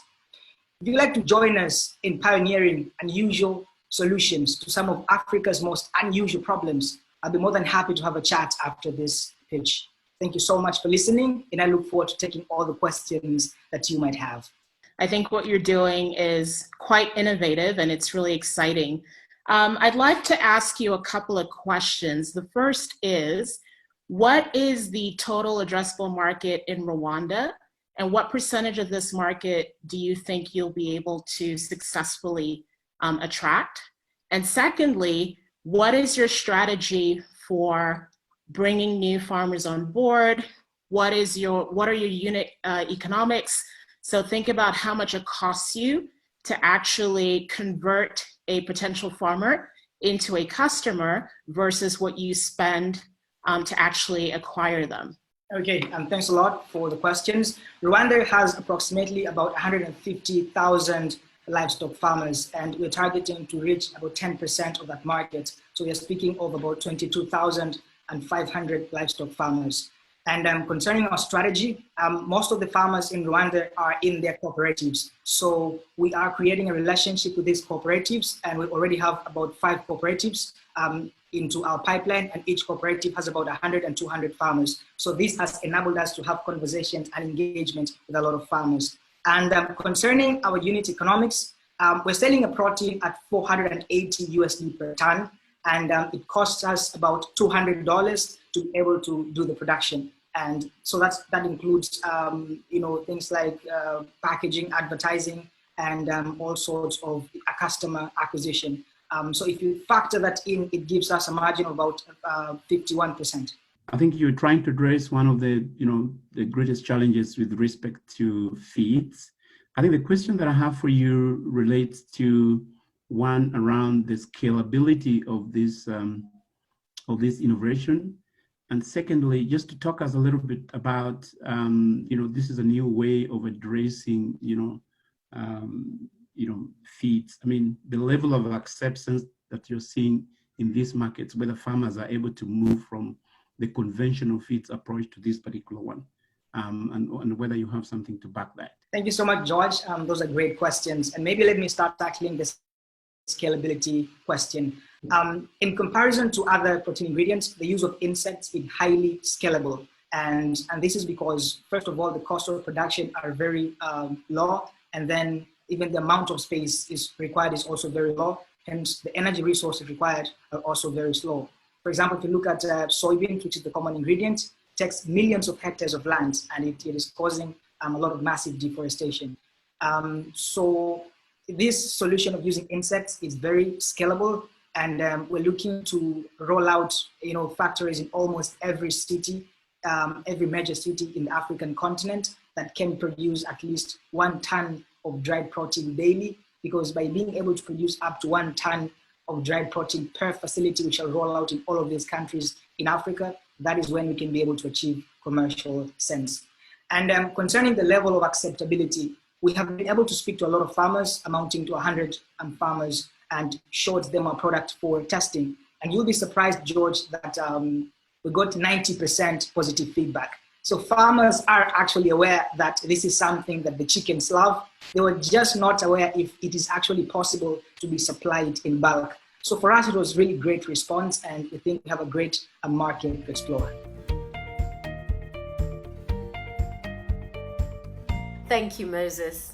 If you'd like to join us in pioneering unusual solutions to some of Africa's most unusual problems, I'll be more than happy to have a chat after this pitch. Thank you so much for listening, and I look forward to taking all the questions that you might have. I think what you're doing is quite innovative and it's really exciting. I'd like to ask you a couple of questions. The first is, what is the total addressable market in Rwanda? And what percentage of this market do you think you'll be able to successfully attract? And secondly, what is your strategy for bringing new farmers on board? What are your unit economics? So think about how much it costs you to actually convert a potential farmer into a customer versus what you spend to actually acquire them. Okay, thanks a lot for the questions. Rwanda has approximately about 150,000 livestock farmers, and we're targeting to reach about 10% of that market. So we're speaking of about 22,500 livestock farmers. And concerning our strategy, most of the farmers in Rwanda are in their cooperatives. So we are creating a relationship with these cooperatives, and we already have about 5 cooperatives into our pipeline, and each cooperative has about 100 and 200 farmers. So this has enabled us to have conversations and engagement with a lot of farmers. And concerning our unit economics, we're selling a protein at $480 USD per ton, and it costs us about $200 to be able to do the production. And so that includes things like packaging, advertising, and all sorts of customer acquisition. So if you factor that in, it gives us a margin of about 51%. I think you're trying to address one of the greatest challenges with respect to feeds. I think the question that I have for you relates to one around the scalability of this innovation, and secondly, just to talk us a little bit about this is a new way of addressing feeds. I mean, the level of acceptance that you're seeing in these markets, whether farmers are able to move from the conventional feeds approach to this particular one, and whether you have something to back that. Thank you so much, George. Those are great questions. And maybe let me start tackling this scalability question. In comparison to other protein ingredients, the use of insects is highly scalable. And this is because, first of all, the cost of production are very low. And then even the amount of space is required is also very low. Hence, the energy resources required are also very slow. For example, if you look at soybean, which is the common ingredient, it takes millions of hectares of land, and it is causing a lot of massive deforestation. So this solution of using insects is very scalable, and we're looking to roll out factories in almost every city, every major city in the African continent that can produce at least 1 ton of dried protein daily, because by being able to produce up to 1 ton of dried protein per facility, which will roll out in all of these countries in Africa, that is when we can be able to achieve commercial sense. And concerning the level of acceptability, we have been able to speak to a lot of farmers, amounting to 100 farmers, and showed them our product for testing. And you'll be surprised, George, that we got 90% positive feedback. So farmers are actually aware that this is something that the chickens love. They were just not aware if it is actually possible to be supplied in bulk. So for us, it was really great response, and we think we have a great market to explore. Thank you, Moses.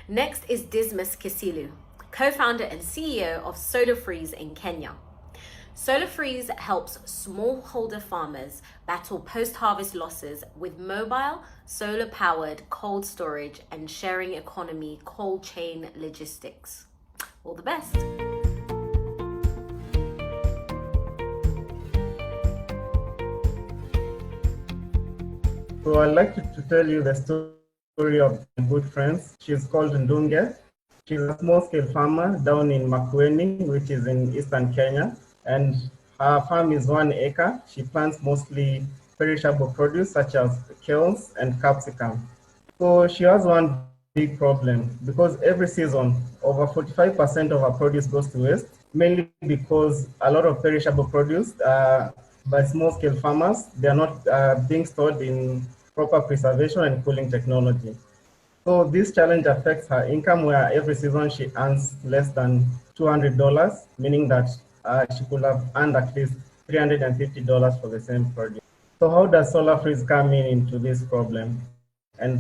Next is Dismas Kisilu, co-founder and CEO of Solar Freeze in Kenya. Solar Freeze helps smallholder farmers battle post-harvest losses with mobile, solar-powered cold storage and sharing economy cold chain logistics. All the best. So I'd like to tell you the story of my good friends. She's called Ndunge. She's a small-scale farmer down in Makueni, which is in eastern Kenya. And her farm is 1 acre. She plants mostly perishable produce such as kales and capsicum. So she has one big problem because every season, over 45% of our produce goes to waste, mainly because a lot of perishable produce by small-scale farmers, they are not being stored in proper preservation and cooling technology. So this challenge affects her income, where every season she earns less than $200, meaning that she could have earned at least $350 for the same produce. So how does Solar Freeze come into this problem and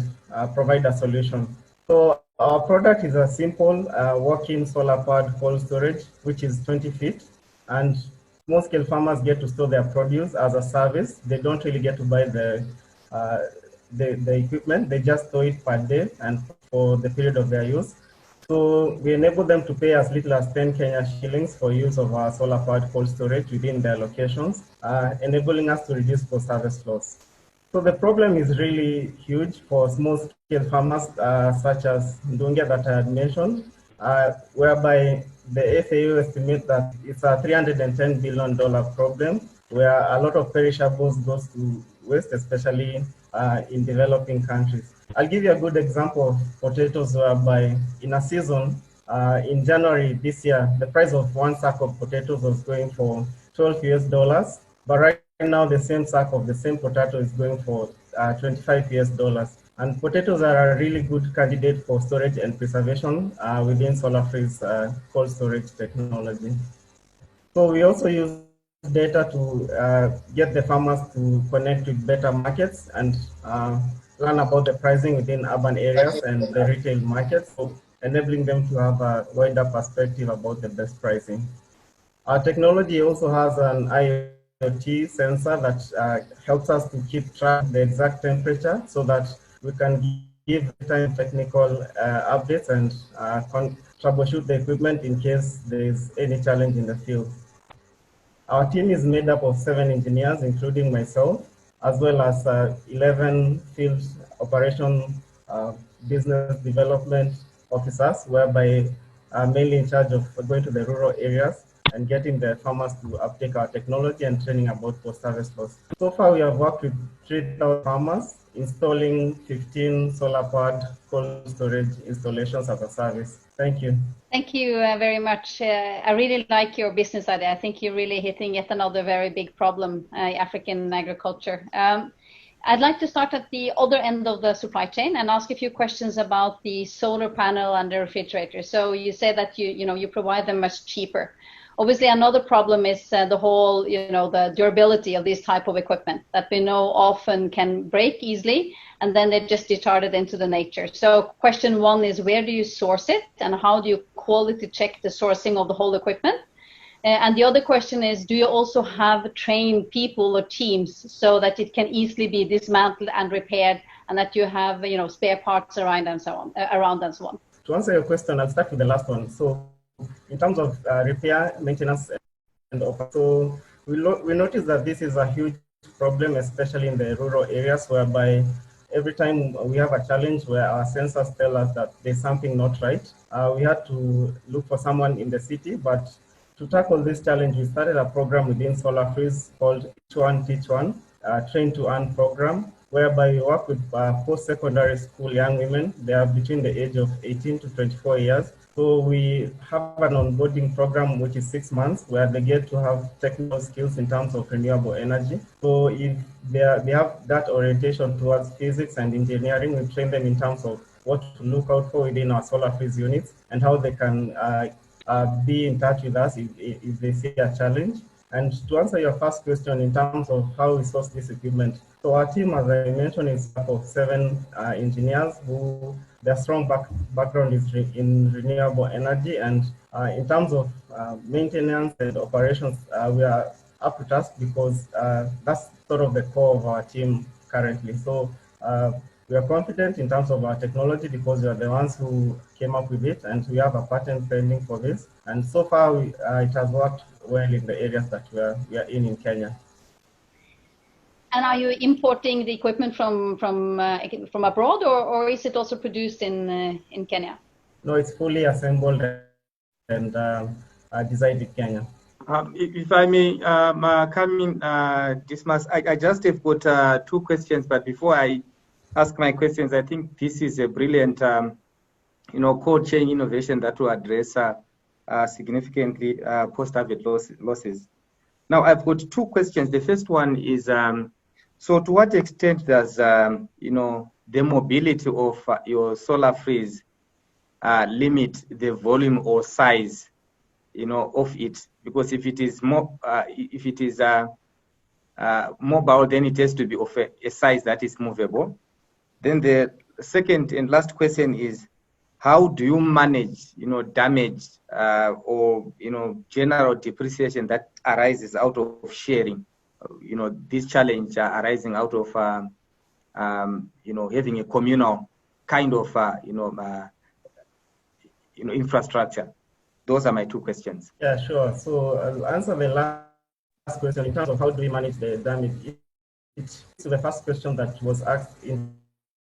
provide a solution? So our product is a simple walk-in solar-powered cold storage, which is 20 feet, and small-scale farmers get to store their produce as a service. They don't really get to buy the equipment. They just store it per day and for the period of their use. So we enable them to pay as little as 10 Kenya shillings for use of our solar-powered cold storage within their locations, enabling us to reduce post-harvest loss. So the problem is really huge for small-scale farmers such as Ndungia that I had mentioned, whereby the FAO estimates that it's a $310 billion problem, where a lot of perishables goes to waste, especially in developing countries. I'll give you a good example of potatoes, whereby in a season, in January this year, the price of one sack of potatoes was going for $12 US, but right now the same sack of the same potato is going for $25 US. And potatoes are a really good candidate for storage and preservation within Solar Freeze cold storage technology. So we also use data to get the farmers to connect with better markets and learn about the pricing within urban areas and the retail markets, so enabling them to have a wider perspective about the best pricing. Our technology also has an IoT sensor that helps us to keep track of the exact temperature so that we can give time technical updates and troubleshoot the equipment in case there is any challenge in the field. Our team is made up of 7 engineers, including myself, as well as 11 field operation business development officers, whereby mainly in charge of going to the rural areas and getting the farmers to uptake our technology and training about post-harvest loss. So far, we have worked with 3,000 farmers, installing 15 solar-powered cold storage installations as a service. Thank you. Thank you very much. I really like your business idea. I think you're really hitting yet another very big problem, African agriculture. I'd like to start at the other end of the supply chain and ask a few questions about the solar panel and the refrigerator. So you say that you provide them much cheaper. Obviously, another problem is the whole, the durability of this type of equipment that we know often can break easily, and then they just discarded into the nature. So question one is, where do you source it, and how do you quality check the sourcing of the whole equipment? And the other question is, do you also have trained people or teams so that it can easily be dismantled and repaired, and that you have spare parts around and so on? To answer your question, I'll start with the last one. So in terms of repair, maintenance, and so we notice that this is a huge problem, especially in the rural areas, whereby every time we have a challenge where our sensors tell us that there's something not right, we had to look for someone in the city. But to tackle this challenge, we started a program within Solar Freeze called Teach One, Train to Earn program, whereby we work with post-secondary school young women. They are between the age of 18 to 24 years. So we have an onboarding program, which is 6 months, where they get to have technical skills in terms of renewable energy. So if they have that orientation towards physics and engineering, we train them in terms of what to look out for within our Solar Freeze units and how they can be in touch with us if they see a challenge. And to answer your first question in terms of how we source this equipment, so our team, as I mentioned, is made up of 7 engineers who their strong background is in renewable energy. And in terms of maintenance and operations, we are up to task because that's sort of the core of our team currently. So we are confident in terms of our technology because we are the ones who came up with it, and we have a patent pending for this. And so far, it has worked well in the areas that we are in Kenya. And are you importing the equipment from abroad, or is it also produced in Kenya? No, it's fully assembled and designed in Kenya. If I may come in, Dismas, I just have got 2 questions, but before I ask my questions. I think this is a brilliant, cold chain innovation that will address significantly post-harvest losses. Now, I've got two questions. The first one is, so to what extent does, the mobility of your solar freeze limit the volume or size, of it? Because if it is more, mobile, then it has to be of a size that is movable. Then the second and last question is, how do you manage, damage or, general depreciation that arises out of sharing? This challenge arising out of, having a communal kind of, infrastructure. Those are my two questions. Yeah, sure. So I'll answer the last question in terms of how do we manage the damage. It's the first question that was asked in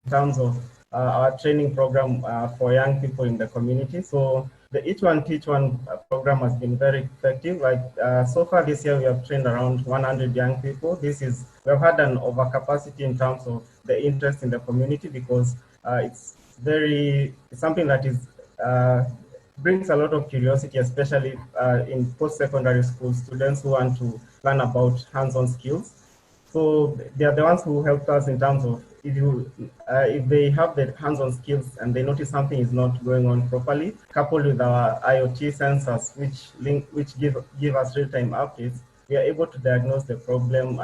terms of our training program for young people in the community. So the Each One Teach One program has been very effective. Like so far this year, we have trained around 100 young people. We've had an overcapacity in terms of the interest in the community because it's something that is brings a lot of curiosity, especially in post-secondary school students who want to learn about hands-on skills. So they are the ones who helped us in terms of if they have the hands-on skills and they notice something is not going on properly, coupled with our IoT sensors, which give us real-time updates, we are able to diagnose the problem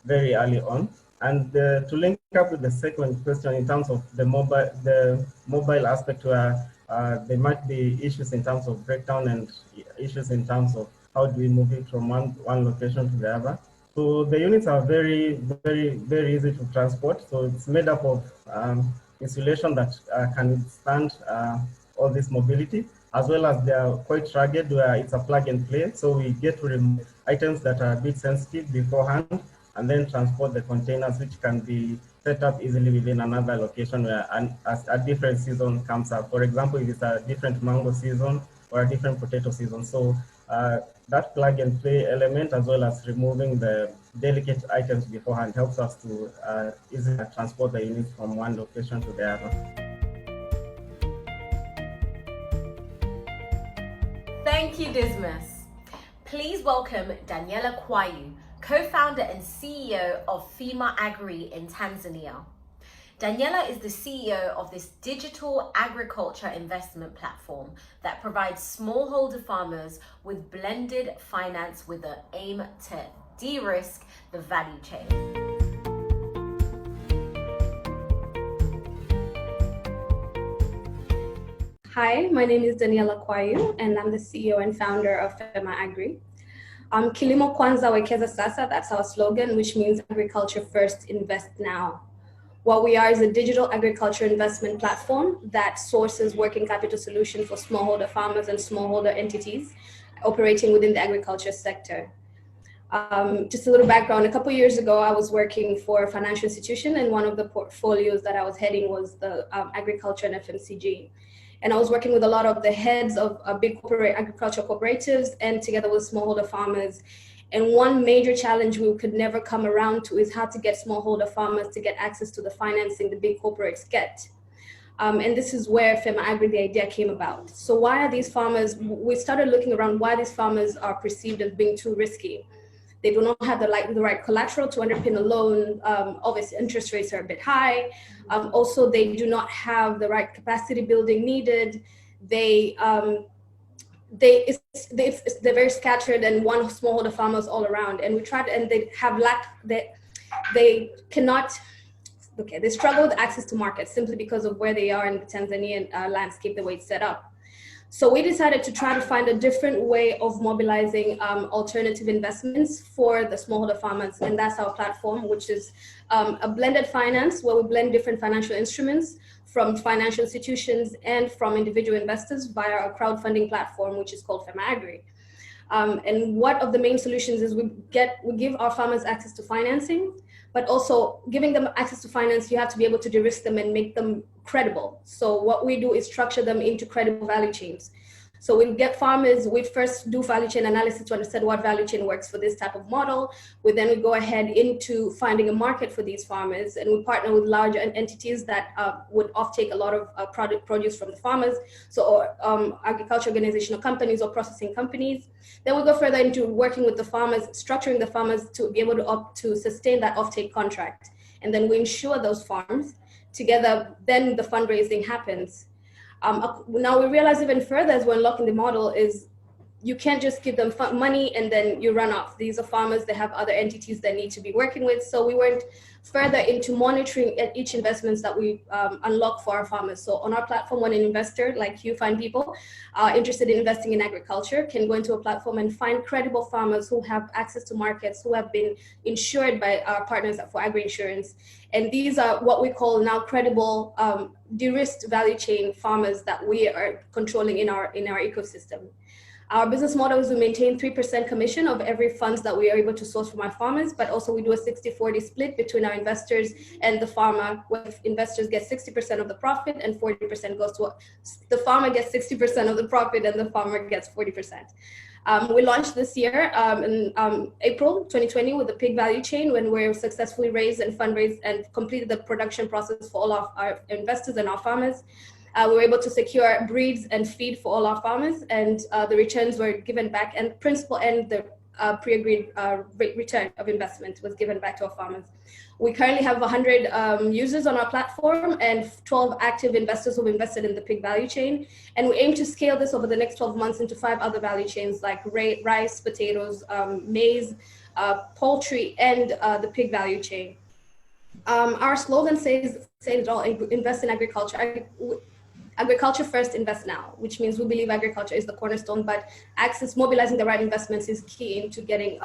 very early on. And to link up with the second question in terms of the mobile aspect, where there might be issues in terms of breakdown and issues in terms of how do we move it from one location to the other. So the units are very, very, very easy to transport. So it's made up of insulation that can withstand all this mobility, as well as they are quite rugged where it's a plug and play. So we get to remove items that are a bit sensitive beforehand and then transport the containers, which can be set up easily within another location where as a different season comes up. For example, if it's a different mango season or a different potato season. So that plug and play element, as well as removing the delicate items beforehand, helps us to easily transport the units from one location to the other. Thank you, Dismas. Please welcome Daniela Kwayu, co-founder and CEO of FEMA Agri in Tanzania. Daniela is the CEO of this digital agriculture investment platform that provides smallholder farmers with blended finance with the aim to de-risk the value chain. Hi, my name is Daniela Kwayu, and I'm the CEO and founder of FEMA Agri. Kilimo Kwanza Wekeza Sasa, that's our slogan, which means agriculture first, invest now. What we are is a digital agriculture investment platform that sources working capital solutions for smallholder farmers and smallholder entities operating within the agriculture sector. Just a little background, a couple of years ago, I was working for a financial institution, and one of the portfolios that I was heading was the agriculture and FMCG. And I was working with a lot of the heads of big agricultural cooperatives and together with smallholder farmers. And one major challenge we could never come around to is how to get smallholder farmers to get access to the financing the big corporates get. And this is where FEMA Agri, the idea came about. So why are these farmers, we started looking around why these farmers are perceived as being too risky. They do not have the right collateral to underpin a loan. Obviously, interest rates are a bit high. Also, they do not have the right capacity building needed. They're very scattered and one smallholder farmers all around. And we tried, and they struggle with access to markets simply because of where they are in the Tanzanian landscape, the way it's set up. So we decided to try to find a different way of mobilizing alternative investments for the smallholder farmers. And that's our platform, which is a blended finance where we blend different financial instruments from financial institutions and from individual investors via our crowdfunding platform, which is called FEMA Agri. And one of the main solutions is we give our farmers access to financing, but also giving them access to finance, you have to be able to de-risk them and make them credible. So what we do is structure them into credible value chains. So we'll get farmers, we first do value chain analysis to understand what value chain works for this type of model. We go ahead into finding a market for these farmers, and we partner with large entities that would offtake a lot of produce from the farmers, so agriculture organizational companies or processing companies. Then we go further into working with the farmers, structuring the farmers to be able to sustain that offtake contract. And then we insure those farms together, then the fundraising happens. Now we realize even further as we're unlocking the model is you can't just give them money and then you run off. These are farmers, they have other entities they need to be working with. So we went further into monitoring at each investments that we unlock for our farmers. So on our platform, when an investor like you find people interested in investing in agriculture can go into a platform and find credible farmers who have access to markets, who have been insured by our partners for agri-insurance. And these are what we call now credible de-risked value chain farmers that we are controlling in our ecosystem. Our business model is to maintain 3% commission of every funds that we are able to source from our farmers, but also we do a 60-40 split between our investors and the farmer, where investors get 60% of the profit and 40% goes to the farmer gets 60% of the profit and the farmer gets 40%. We launched this year in April 2020 with the pig value chain, when we successfully raised and fundraised and completed the production process for all of our investors and our farmers. We were able to secure breeds and feed for all our farmers, and the returns were given back, and principal and the pre-agreed return of investment was given back to our farmers. We currently have 100 users on our platform and 12 active investors who've invested in the pig value chain. And we aim to scale this over the next 12 months into 5 other value chains like rice, potatoes, maize, poultry, and the pig value chain. Our slogan says it all, invest in agriculture. Agriculture first, invest now, which means we believe agriculture is the cornerstone, but mobilizing the right investments is key into getting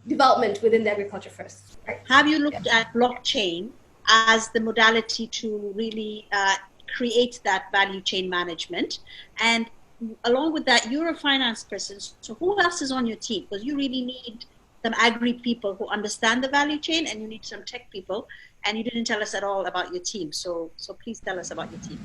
development within the agriculture first. Right? Have you looked at blockchain as the modality to really create that value chain management? And along with that, you're a finance person, so who else is on your team? Because you really need some agri people who understand the value chain, and you need some tech people. And you didn't tell us at all about your team. So please tell us about your team.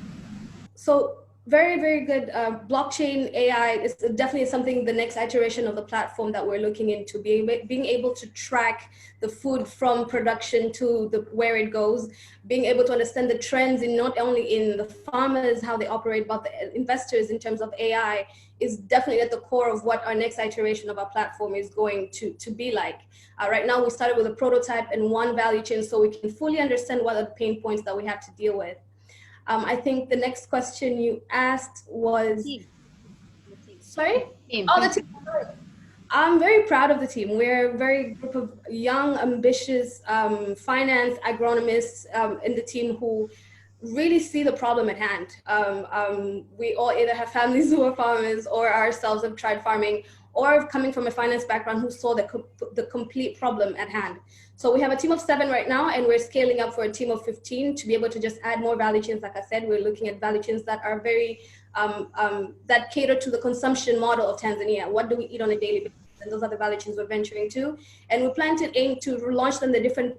So very, very good. Blockchain AI is definitely something, the next iteration of the platform that we're looking into, being able to track the food from production to where it goes, being able to understand the trends in not only in the farmers, how they operate, but the investors in terms of AI is definitely at the core of what our next iteration of our platform is going to be like. Right now, we started with a prototype and one value chain so we can fully understand what are the pain points that we have to deal with. I think the next question you asked was, sorry? Team. Oh, the team. I'm very proud of the team. We're a very group of young, ambitious finance agronomists in the team who really see the problem at hand. We all either have families who are farmers or ourselves have tried farming, or coming from a finance background who saw the complete problem at hand. So we have a team of 7 right now, and we're scaling up for a team of 15 to be able to just add more value chains. Like I said, we're looking at value chains that are very, that cater to the consumption model of Tanzania. What do we eat on a daily basis? And those are the value chains we're venturing to. And we plan to aim to launch them the different,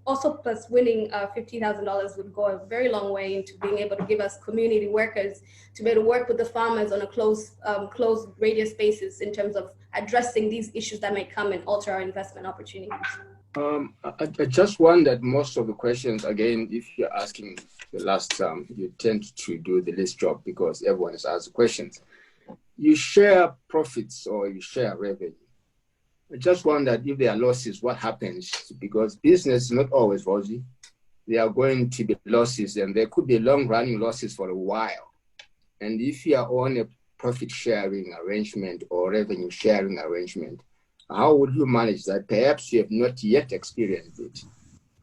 also plus winning $50,000 would go a very long way into being able to give us community workers to be able to work with the farmers on a close radius basis in terms of addressing these issues that may come and alter our investment opportunities. I just wondered, most of the questions, again, if you're asking the last time, you tend to do the least job because everyone is asking questions. You share profits or you share revenue. I just wondered if there are losses, what happens? Because business is not always rosy. There are going to be losses, and there could be long-running losses for a while. And if you are on a profit-sharing arrangement or revenue-sharing arrangement, how would you manage that? Perhaps you have not yet experienced it,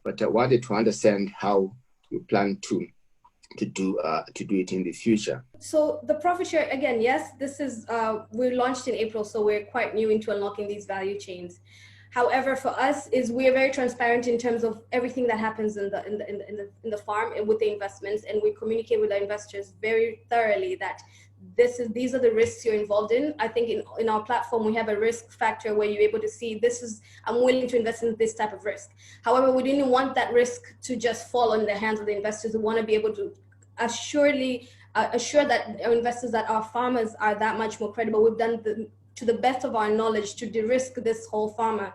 but I wanted to understand how you plan to do it in the future. So the profit share, again, yes, this is we launched in April, so we're quite new into unlocking these value chains. However, for us, we are very transparent in terms of everything that happens in the farm and with the investments, and we communicate with our investors very thoroughly that these are the risks you're involved in. I think in our platform, we have a risk factor where you're able to see I'm willing to invest in this type of risk. However, we didn't want that risk to just fall on the hands of the investors. We want to be able to assuredly assure that our investors, that our farmers are that much more credible. We've done to the best of our knowledge to de-risk this whole farmer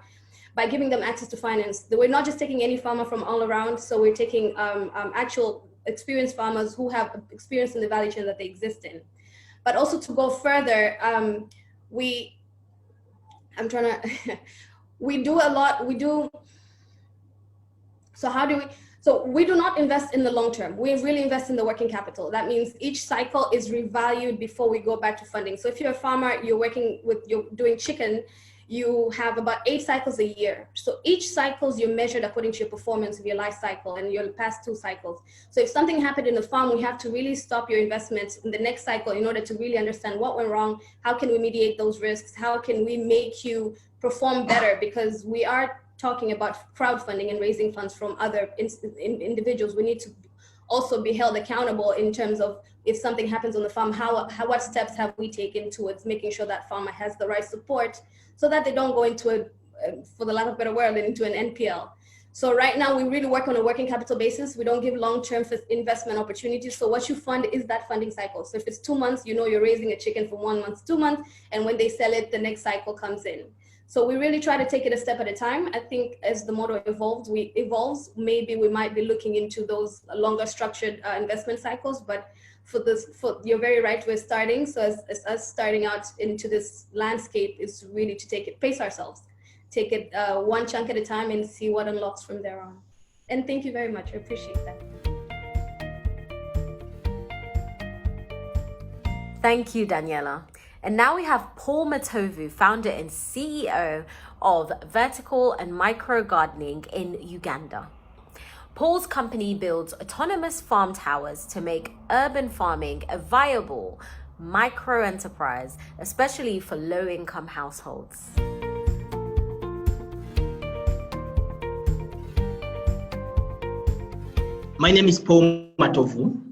by giving them access to finance. We're not just taking any farmer from all around, so we're taking actual experienced farmers who have experience in the value chain that they exist in. But also to go further, we do a lot, so we do not invest in the long term. We really invest in the working capital. That means each cycle is revalued before we go back to funding. So if you're a farmer, you're doing chicken, you have about 8 cycles a year. So each cycles you're measured according to your performance of your life cycle and your past 2 cycles. So if something happened in the farm, we have to really stop your investments in the next cycle in order to really understand what went wrong, how can we mediate those risks, how can we make you perform better, because we are talking about crowdfunding and raising funds from other individuals. We need to also be held accountable in terms of if something happens on the farm, what steps have we taken towards making sure that farmer has the right support so that they don't go into for the lack of a better word, into an NPL. So right now we really work on a working capital basis. We don't give long-term investment opportunities. So what you fund is that funding cycle. So if it's 2 months, you're raising a chicken from 1 month to 2 months, and when they sell it, the next cycle comes in. So we really try to take it a step at a time. I think as the model evolves, maybe we might be looking into those longer structured investment cycles. But you're very right, we're starting. So as us starting out into this landscape is really to pace ourselves, take it one chunk at a time and see what unlocks from there on. And thank you very much, I appreciate that. Thank you, Daniela. And now we have Paul Matovu, founder and CEO of Vertical and Micro Gardening in Uganda. Paul's company builds autonomous farm towers to make urban farming a viable micro enterprise, especially for low-income households. My name is Paul Matovu.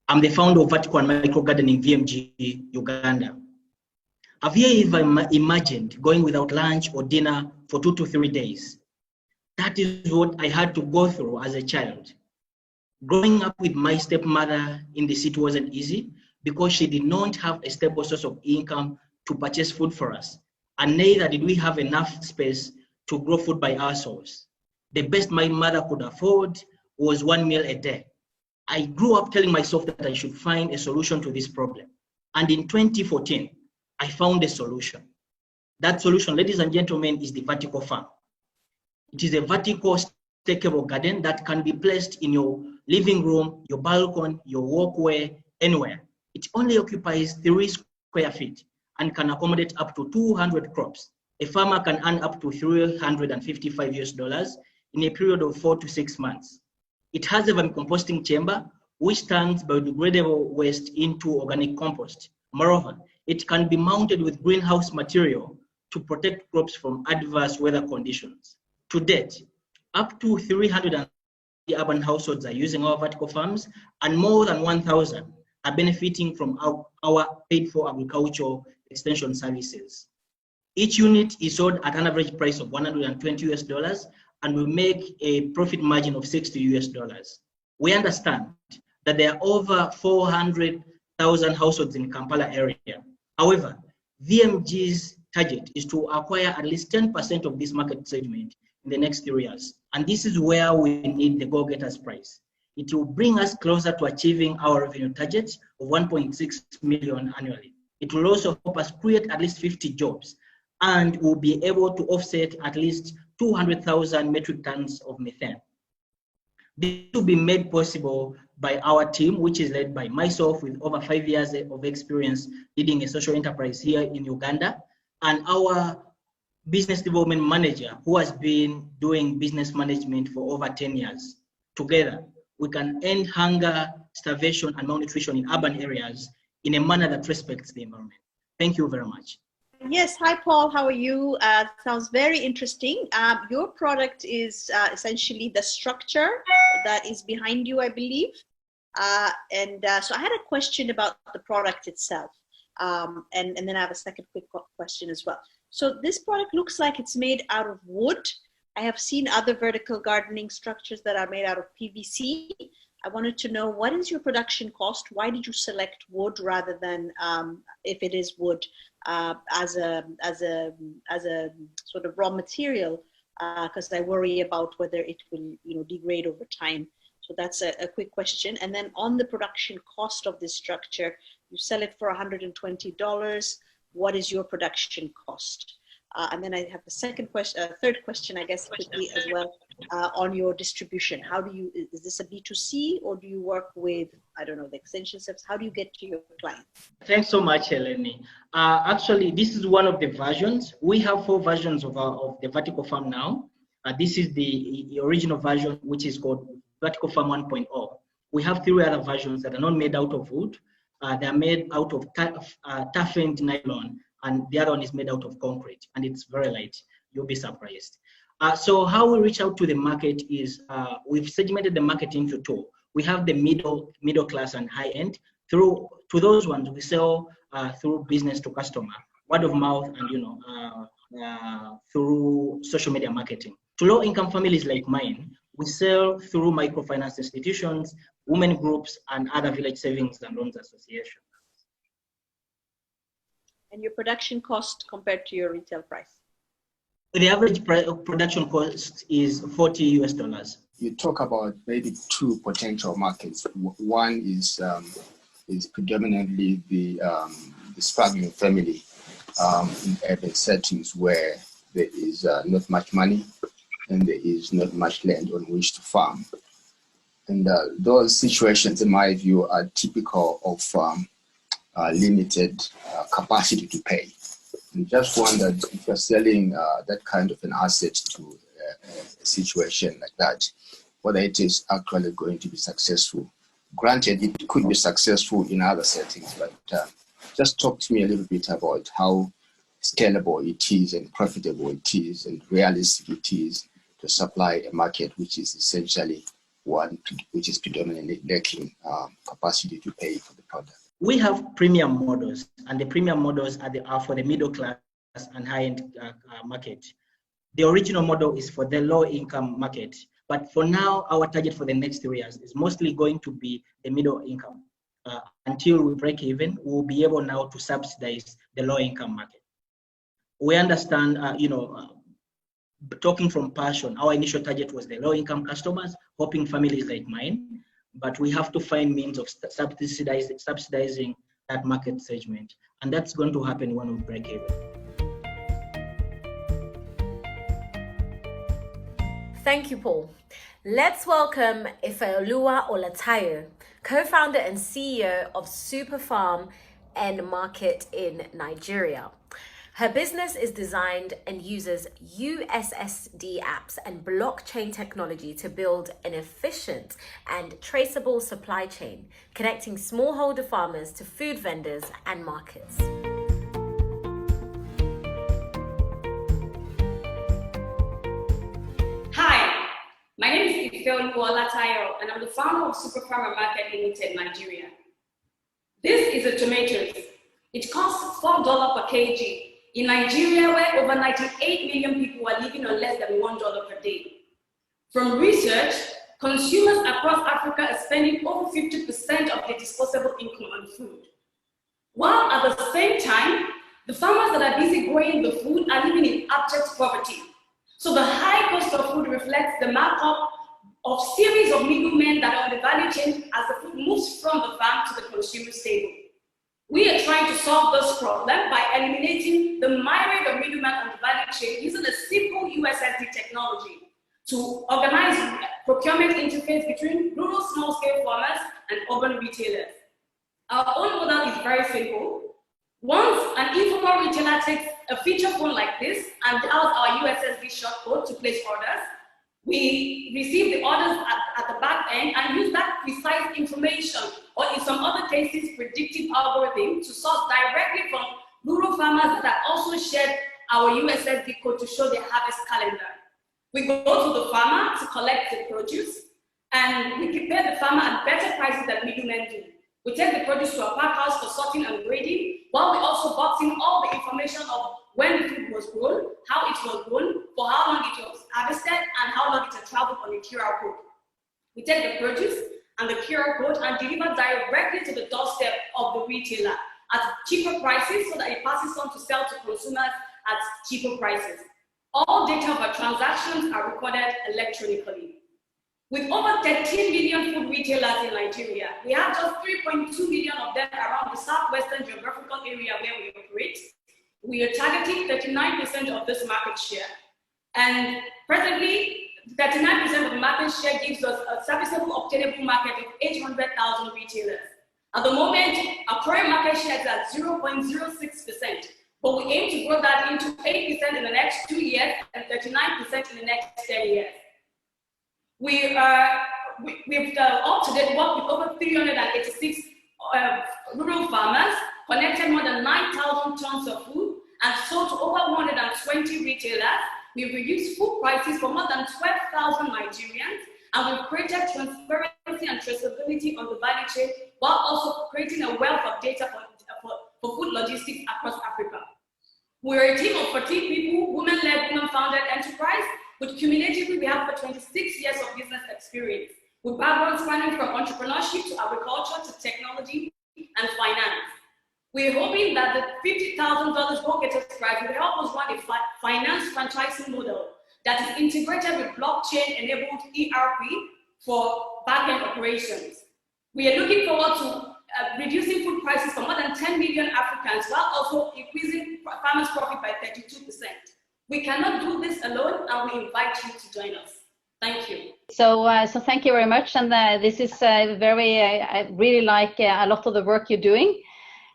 I'm the founder of Vertical and Micro Gardening VMG Uganda. Have you ever imagined going without lunch or dinner for 2 to 3 days? That is what I had to go through as a child. Growing up with my stepmother in the city wasn't easy because she did not have a stable source of income to purchase food for us, and neither did we have enough space to grow food by ourselves. The best my mother could afford was 1 meal a day. I grew up telling myself that I should find a solution to this problem. And in 2014, I found a solution. That solution, ladies and gentlemen, is the vertical farm. It is a vertical stackable garden that can be placed in your living room, your balcony, your walkway, anywhere. It only occupies 3 square feet and can accommodate up to 200 crops. A farmer can earn up to $355 in a period of 4 to 6 months. It has a vermicomposting chamber which turns biodegradable waste into organic compost. Moreover, it can be mounted with greenhouse material to protect crops from adverse weather conditions. To date, up to 300 urban households are using our vertical farms, and more than 1,000 are benefiting from our paid-for agricultural extension services. Each unit is sold at an average price of $120 and will make a profit margin of $60. We understand that there are over 400,000 households in Kampala area. However, VMG's target is to acquire at least 10% of this market segment in the next 3 years. And this is where we need the GoGettaz prize. It will bring us closer to achieving our revenue target of 1.6 million annually. It will also help us create at least 50 jobs, and we'll be able to offset at least 200,000 metric tons of methane. This will be made possible by our team, which is led by myself with over 5 years of experience leading a social enterprise here in Uganda, and our business development manager who has been doing business management for over 10 years. Together, we can end hunger, starvation, and malnutrition in urban areas in a manner that respects the environment. Thank you very much. Yes, hi Paul, how are you? Sounds very interesting. Your product is essentially the structure that is behind you, I believe. So I had a question about the product itself. And then I have a second quick question as well. So this product looks like it's made out of wood. I have seen other vertical gardening structures that are made out of PVC. I wanted to know, what is your production cost? Why did you select wood rather than, if it is wood, as a sort of raw material? Because I worry about whether it will, degrade over time. So that's a quick question. And then on the production cost of this structure, you sell it for $120. What is your production cost? And then I have the third question, I guess, quickly as well, on your distribution. How do you, is this a B2C, or do you work with, I don't know, the extension steps? How do you get to your clients? Thanks so much, Eleni. Actually, this is one of the versions. We have 4 versions of the vertical farm now. This is the original version, which is called Vertical Farm 1.0. We have 3 other versions that are not made out of wood. They are made out of toughened nylon, and the other one is made out of concrete, and it's very light. You'll be surprised. So how we reach out to the market is we've segmented the market into 2. We have the middle class and high end. To those ones, we sell through business to customer, word of mouth, and through social media marketing. To low income families like mine, we sell through microfinance institutions, women groups, and other village savings and loans associations. And your production cost compared to your retail price? The average production cost is $40. You talk about maybe 2 potential markets. One is predominantly the struggling family in urban settings where there is not much money and there is not much land on which to farm. And those situations, in my view, are typical of limited capacity to pay. And just wondered if you're selling that kind of an asset to a situation like that, whether it is actually going to be successful. Granted, it could be successful in other settings, but just talk to me a little bit about how scalable it is and profitable it is and realistic it is to supply a market which is essentially one which is predominantly lacking capacity to pay for the product. We have premium models, and the premium models are for the middle class and high-end market. The original model is for the low-income market, but for now, our target for the next 3 years is mostly going to be the middle income. Until we break even, we'll be able now to subsidize the low-income market. We understand, talking from passion, our initial target was the low-income customers, helping families like mine, but we have to find means of subsidizing that market segment. And that's going to happen when we break even. Thank you, Paul. Let's welcome Ifeoluwa Olatayo, co-founder and CEO of Super Farm and Market in Nigeria. Her business is designed and uses USSD apps and blockchain technology to build an efficient and traceable supply chain, connecting smallholder farmers to food vendors and markets. Hi, my name is Ifeoluwa Olatayo, and I'm the founder of Super Farm and Market Limited, Nigeria. This is a tomatoes. It costs $4 per kg. In Nigeria, where over 98 million people are living on less than $1 per day. From research, consumers across Africa are spending over 50% of their disposable income on food. While at the same time, the farmers that are busy growing the food are living in abject poverty. So the high cost of food reflects the markup of series of middlemen that are on the value chain as the food moves from the farm to the consumer's table. We are trying to solve this problem by eliminating the myriad of middlemen on the value chain using a simple USSD technology to organize procurement interface between rural small-scale farmers and urban retailers. Our own model is very simple. Once an informal retailer takes a feature phone like this and dials our USSD shortcode to place orders, we receive the orders at the back end and use that precise information, or in some other cases, predictive algorithm to source directly from rural farmers that also shared our USSD code to show their harvest calendar. We go to the farmer to collect the produce, and we prepare the farmer at better prices than middlemen do. We take the produce to a pack house for sorting and grading, while we also box in all the information of when the food was grown, how it was grown, for how long it was harvested, and how long it had traveled on the QR code. We take the produce and the QR code and delivered directly to the doorstep of the retailer at cheaper prices so that it passes on to sell to consumers at cheaper prices. All data of our transactions are recorded electronically. With over 13 million food retailers in Nigeria, we have just 3.2 million of them around the southwestern geographical area where we operate. We are targeting 39% of this market share. And presently, 39% of the market share gives us a serviceable, obtainable market of 800,000 retailers. At the moment, our current market share is at 0.06%, but we aim to grow that into 8% in the next 2 years and 39% in the next 10 years. We've up to date worked with over 386 rural farmers, connected more than 9,000 tons of food, and sold to over 120 retailers. We've reduced food prices for more than 12,000 Nigerians, and we've created transparency and traceability on the value chain, while also creating a wealth of data for food logistics across Africa. We're a team of 14 people, women-led, women-founded enterprise, with cumulatively we have over 26 years of business experience, with backgrounds spanning from entrepreneurship to agriculture to technology and finance. We're hoping that the $50,000 GoGettaz prize will help us run a finance franchising model that is integrated with blockchain-enabled ERP for back-end operations. We are looking forward to reducing food prices for more than 10 million Africans while also increasing farmers' profit by 32%. We cannot do this alone, and we invite you to join us. Thank you. So thank you very much. And this is I really like a lot of the work you're doing.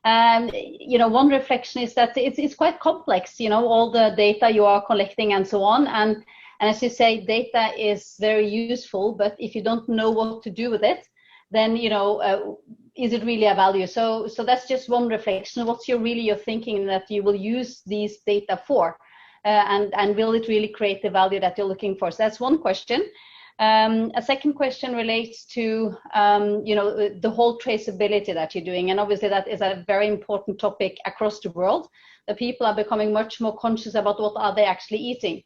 You know, one reflection is that it's quite complex, you know, all the data you are collecting and so on. And as you say, data is very useful, but if you don't know what to do with it, then, you know, is it really a value? So that's just one reflection. What's your thinking that you will use these data for? And will it really create the value that you're looking for? So that's one question. A second question relates to, you know, the whole traceability that you're doing. And obviously that is a very important topic across the world. The people are becoming much more conscious about what are they actually eating.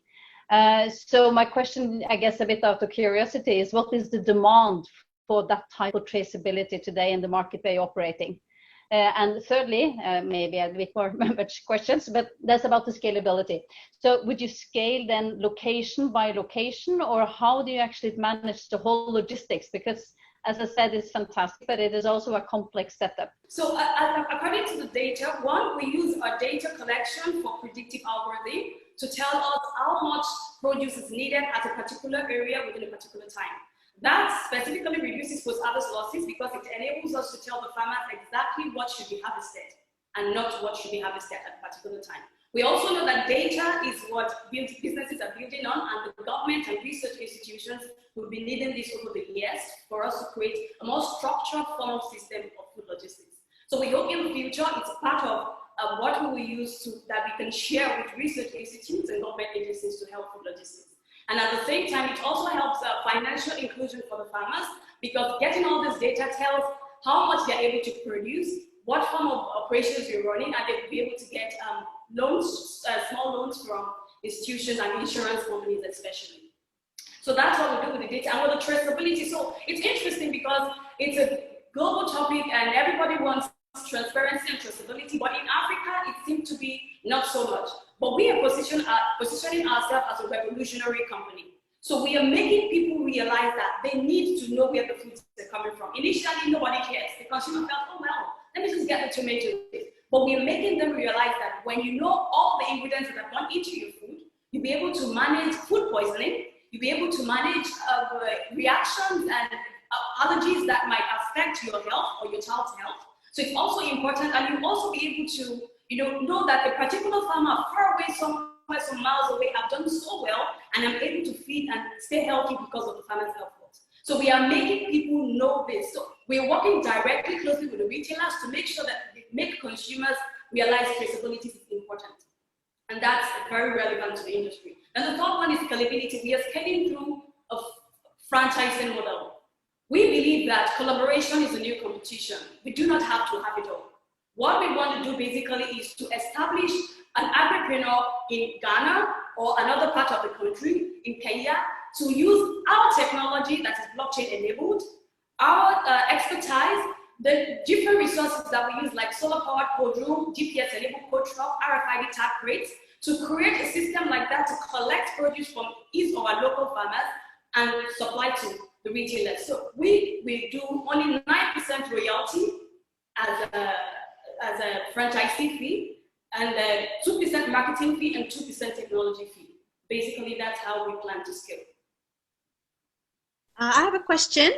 So my question, I guess a bit out of curiosity, is what is the demand for that type of traceability today in the market they're operating? And thirdly, maybe a bit more much questions, but that's about the scalability. So would you scale then location by location, or how do you actually manage the whole logistics? Because as I said, it's fantastic, but it is also a complex setup. So according to the data, we use our data collection for predictive algorithm to tell us how much produce is needed at a particular area within a particular time. That specifically reduces post-harvest losses because it enables us to tell the farmers exactly what should be harvested and not what should be harvested at a particular time. We also know that data is what businesses are building on, and the government and research institutions will be needing this over the years for us to create a more structured formal system of food logistics. So we hope in the future it's part of what we will use that we can share with research institutes and government agencies to help food logistics. And at the same time, it also helps financial inclusion for the farmers, because getting all this data tells how much they're able to produce, what form of operations you're running, and they will be able to get loans, small loans from institutions and insurance companies especially. So that's what we do with the data. And with the traceability, so it's interesting because it's a global topic and everybody wants transparency and traceability, but in Africa, it seems to be not so much. But we are positioning ourselves as a revolutionary company. So we are making people realize that they need to know where the foods are coming from. Initially, nobody cares. The consumer felt, oh, well, let me just get the tomatoes. But we are making them realize that when you know all the ingredients that have gone into your food, you'll be able to manage food poisoning, you'll be able to manage reactions and allergies that might affect your health or your child's health. So it's also important, and you'll also be able to know that the particular farmer far away, somewhere some miles away, have done so well, and I'm able to feed and stay healthy because of the farmer's efforts. So we are making people know this. So we're working directly, closely with the retailers to make sure that they make consumers realize traceability is important. And that's very relevant to the industry. And the third one is scalability. We are scaling through a franchising model. We believe that collaboration is a new competition. We do not have to have it all. What we want to do basically is to establish an agripreneur in Ghana or another part of the country, in Kenya, to use our technology that is blockchain enabled our expertise, the different resources that we use, like solar-powered cold room, GPS-enabled cold truck, RFID tag crates, to create a system like that to collect produce from each of our local farmers and supply to the retailers. So we do only 9% royalty as a franchisee fee, and 2% marketing fee and 2% technology fee. Basically, that's how we plan to scale. I have a question,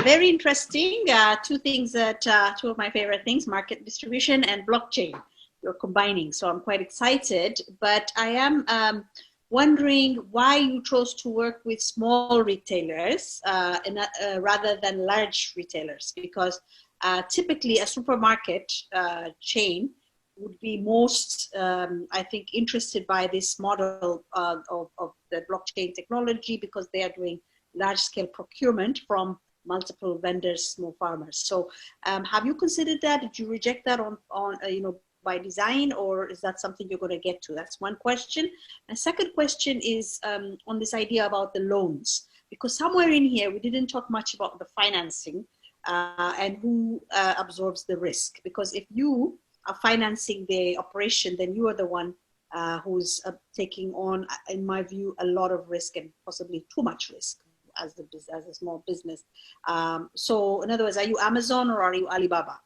very interesting. Two things that, two of my favorite things, market distribution and blockchain, you're combining. So I'm quite excited, but I am wondering why you chose to work with small retailers rather than large retailers, because typically a supermarket chain would be most, I think, interested by this model of the blockchain technology, because they are doing large-scale procurement from multiple vendors, small farmers. So have you considered that? Did you reject that on by design, or is that something you're going to get to? That's one question. And second question is on this idea about the loans, because somewhere in here, we didn't talk much about the financing and who absorbs the risk. Because if you are financing the operation, then you are the one who's taking on, in my view, a lot of risk and possibly too much risk as a small business. So in other words, are you Amazon or are you Alibaba?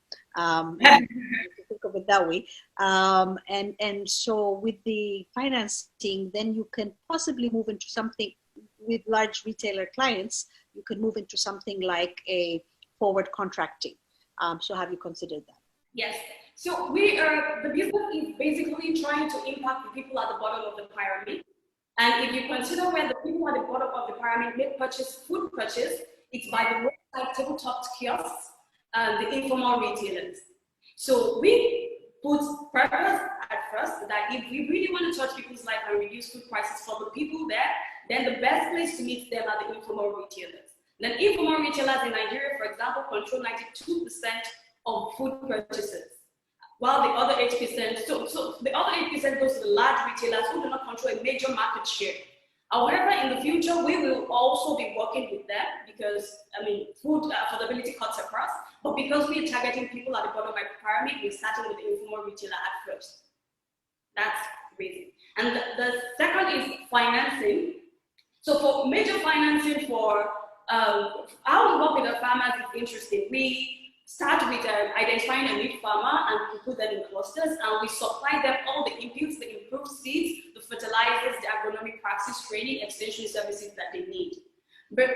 Think of it that way. And so with the financing, then you can possibly move into something with large retailer clients. You can move into something like a forward contracting. So have you considered that? Yes. So the business is basically trying to impact the people at the bottom of the pyramid. And if you consider where the people at the bottom of the pyramid make food purchase, it's by the roadside tabletop kiosks and the informal retailers. So we put purpose at first that if we really want to touch people's life and reduce food prices for the people there, then the best place to meet them are the informal retailers. Then informal retailers in Nigeria, for example, control 92% of food purchases, while the other 8%, so the other 8% goes to the large retailers who do not control a major market share. However, in the future, we will also be working with them because, I mean, food affordability cuts across, but because we are targeting people at the bottom of the pyramid, we're starting with the informal retailer at first. That's the reason. And the second is financing. So for major financing for how we work with the farmers is interesting. We start with identifying a lead farmer and we put them in clusters, and we supply them all the inputs, the improved seeds, the fertilizers, the agronomic practice training, extension services that they need. But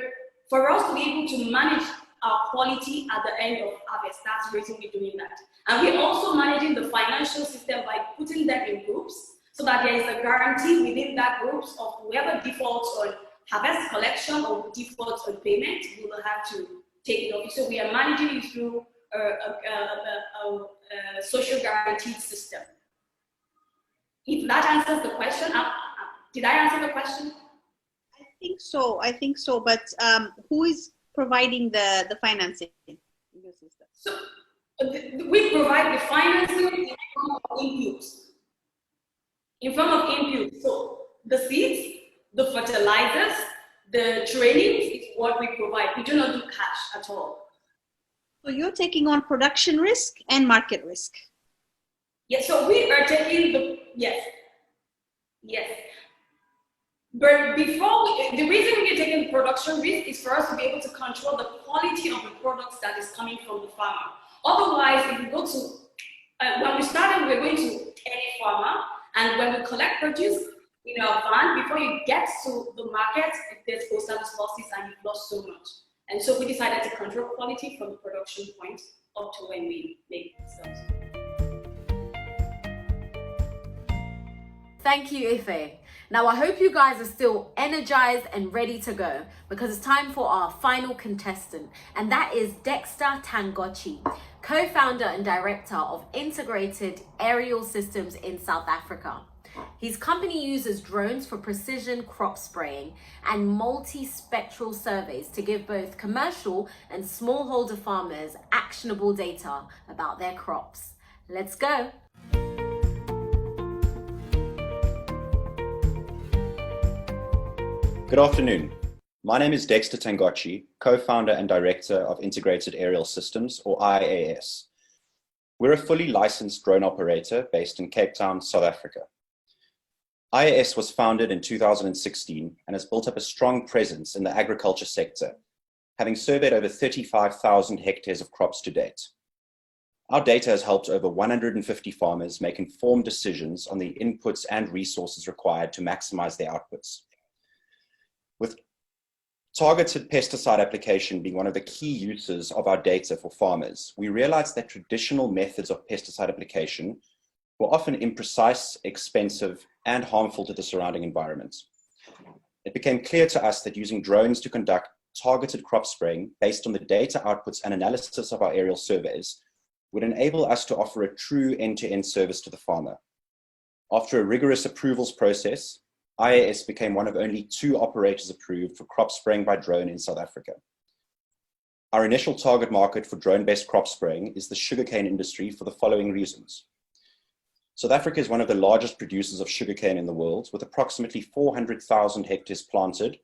for us to be able to manage our quality at the end of harvest, that's the reason we're doing that. And we're also managing the financial system by putting them in groups so that there is a guarantee within that groups of whoever defaults on harvest collection or defaults on payment, we will have to take it off. So we are managing it through a social guaranteed system. If that answers the question, did I answer the question? I think so. But who is providing the financing in your system? So we provide the financing in form of inputs. In form of inputs. So the seeds, the fertilizers, the trainings is what we provide. We do not do cash at all. So you're taking on production risk and market risk. Yes, so we are taking yes. But before, the reason we're taking the production risk is for us to be able to control the quality of the products that is coming from the farmer. Otherwise, if we go to, when we started, we're going to any farmer, and when we collect produce in our van, before you get to the market, there's post-harvest losses and you've lost so much. And so we decided to control quality from the production point up to when we make sales. Thank you, Ife. Now, I hope you guys are still energized and ready to go, because it's time for our final contestant, and that is Dexter Tangochi, co-founder and director of Integrated Aerial Systems in South Africa. His company uses drones for precision crop spraying and multi-spectral surveys to give both commercial and smallholder farmers actionable data about their crops. Let's go. Good afternoon. My name is Dexter Tangochi, co-founder and director of Integrated Aerial Systems, or IAS. We're a fully licensed drone operator based in Cape Town, South Africa. IAS was founded in 2016 and has built up a strong presence in the agriculture sector, having surveyed over 35,000 hectares of crops to date. Our data has helped over 150 farmers make informed decisions on the inputs and resources required to maximize their outputs. With targeted pesticide application being one of the key uses of our data for farmers, we realized that traditional methods of pesticide application were often imprecise, expensive, and harmful to the surrounding environment. It became clear to us that using drones to conduct targeted crop spraying based on the data outputs and analysis of our aerial surveys would enable us to offer a true end-to-end service to the farmer. After a rigorous approvals process, IAS became one of only 2 operators approved for crop spraying by drone in South Africa. Our initial target market for drone-based crop spraying is the sugarcane industry for the following reasons. South Africa is one of the largest producers of sugarcane in the world, with approximately 400,000 hectares planted,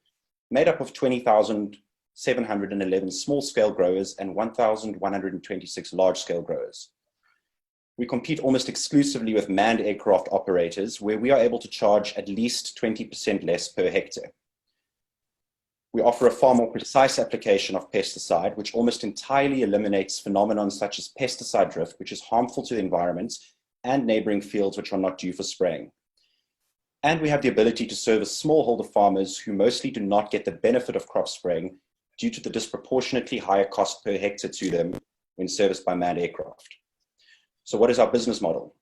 made up of 20,711 small-scale growers and 1,126 large-scale growers. We compete almost exclusively with manned aircraft operators, where we are able to charge at least 20% less per hectare. We offer a far more precise application of pesticide, which almost entirely eliminates phenomena such as pesticide drift, which is harmful to the environment, and neighboring fields which are not due for spraying. And we have the ability to service smallholder farmers who mostly do not get the benefit of crop spraying due to the disproportionately higher cost per hectare to them when serviced by manned aircraft. So what is our business model?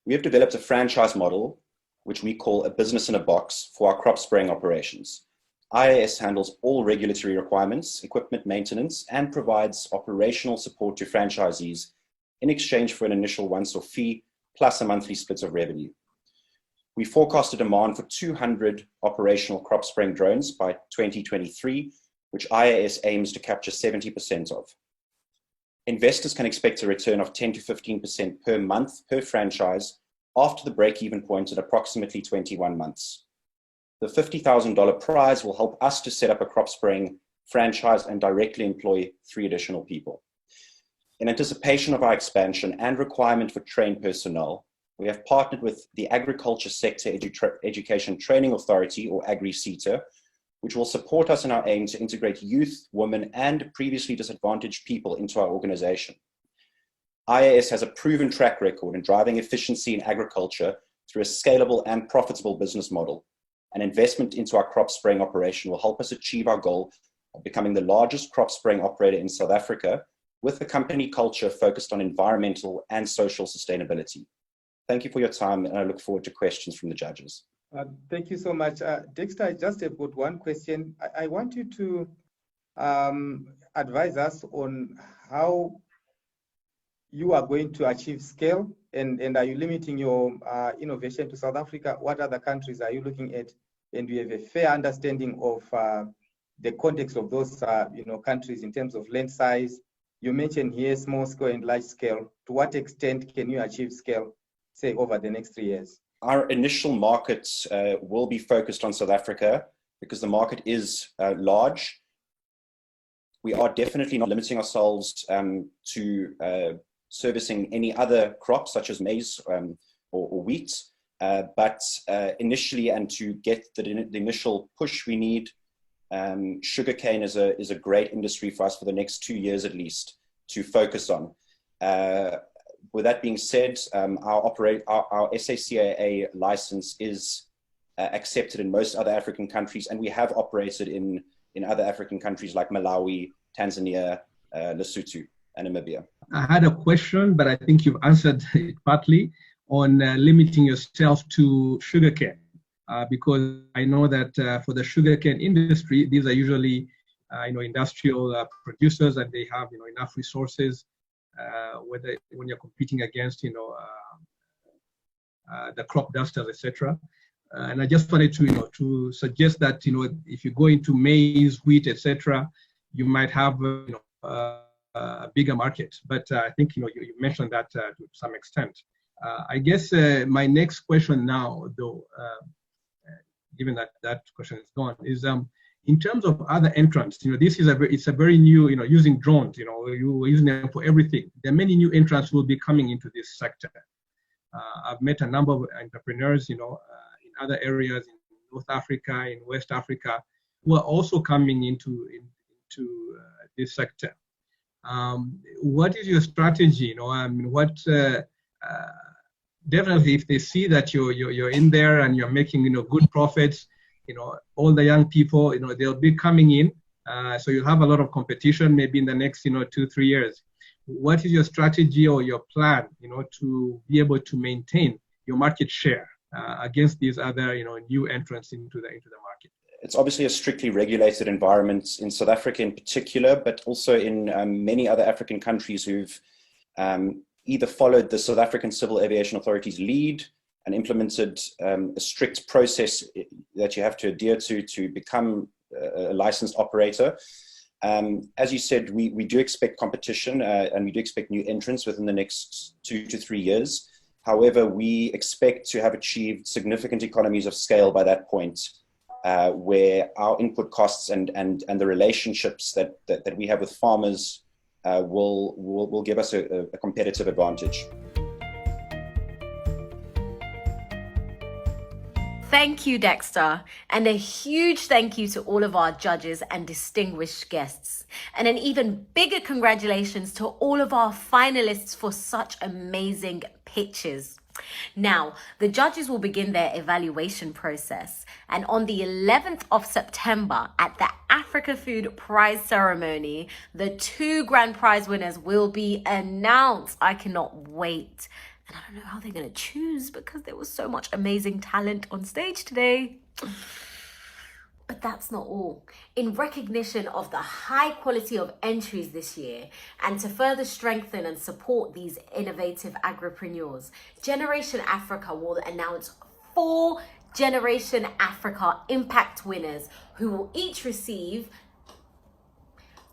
We have developed a franchise model, which we call a business in a box, for our crop spraying operations. IAS handles all regulatory requirements, equipment maintenance, and provides operational support to franchisees in exchange for an initial once-off fee plus a monthly split of revenue. We forecast a demand for 200 operational crop spraying drones by 2023, which IAS aims to capture 70% of. Investors can expect a return of 10 to 15% per month per franchise after the break-even point at approximately 21 months. The $50,000 prize will help us to set up a crop spraying franchise and directly employ 3 additional people. In anticipation of our expansion and requirement for trained personnel, we have partnered with the Agriculture Sector Education Training Authority, or AgriCETA, which will support us in our aim to integrate youth, women, and previously disadvantaged people into our organization. IAS has a proven track record in driving efficiency in agriculture through a scalable and profitable business model. An investment into our crop spraying operation will help us achieve our goal of becoming the largest crop spraying operator in South Africa, with a company culture focused on environmental and social sustainability. Thank you for your time, and I look forward to questions from the judges. Thank you so much. Dexter, I just have got one question. I want you to advise us on how you are going to achieve scale, and are you limiting your innovation to South Africa? What other countries are you looking at? And do you have a fair understanding of the context of those countries in terms of land size? You mentioned here small scale and large scale. To what extent can you achieve scale, say, over the next 3 years? Our initial market will be focused on South Africa because the market is large. We are definitely not limiting ourselves to servicing any other crops such as maize or wheat, but initially, and to get the initial push we need, sugarcane is a great industry for us for the next 2 years at least to focus on. With that being said, our SACAA license is accepted in most other African countries, and we have operated in other African countries like Malawi, Tanzania, Lesotho, and Namibia. I had a question, but I think you've answered it partly on limiting yourself to sugarcane, because I know that for the sugarcane industry, these are usually industrial producers, and they have enough resources. Whether when you're competing against the crop dusters, etc. And I just wanted to suggest that if you go into maize, wheat, etc., you might have a bigger market. But I think you mentioned that to some extent. I guess my next question now, though, given that question is gone, is In terms of other entrants, this is it's a very new, using drones, you're using them for everything. There are many new entrants who will be coming into this sector. I've met a number of entrepreneurs, in other areas in North Africa, in West Africa, who are also coming into this sector. What is your strategy? Definitely, if they see that you're in there and you're making good profits, all the young people, they'll be coming in. So you'll have a lot of competition maybe in the next 2-3 years. What is your strategy or your plan, to be able to maintain your market share against these other, new entrants into the market? It's obviously a strictly regulated environment in South Africa in particular, but also in many other African countries who've either followed the South African Civil Aviation Authority's lead and implemented a strict process that you have to adhere to become a licensed operator. As you said, we do expect competition and we do expect new entrants within the next 2 to 3 years. However, we expect to have achieved significant economies of scale by that point, where our input costs and the relationships that we have with farmers will give us a competitive advantage. Thank you, Dexter, and a huge thank you to all of our judges and distinguished guests. And an even bigger congratulations to all of our finalists for such amazing pitches. Now, the judges will begin their evaluation process, and on the 11th of September at the Africa Food Prize Ceremony, the 2 grand prize winners will be announced. I cannot wait. And I don't know how they're going to choose because there was so much amazing talent on stage today. But that's not all. In recognition of the high quality of entries this year and to further strengthen and support these innovative agripreneurs, Generation Africa will announce 4 Generation Africa Impact winners who will each receive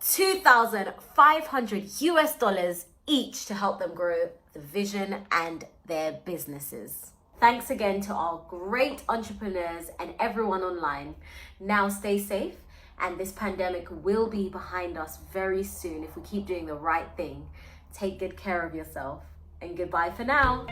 $2,500 each to help them grow the vision and their businesses. Thanks again to our great entrepreneurs and everyone online. Now stay safe, and this pandemic will be behind us very soon if we keep doing the right thing. Take good care of yourself, and goodbye for now.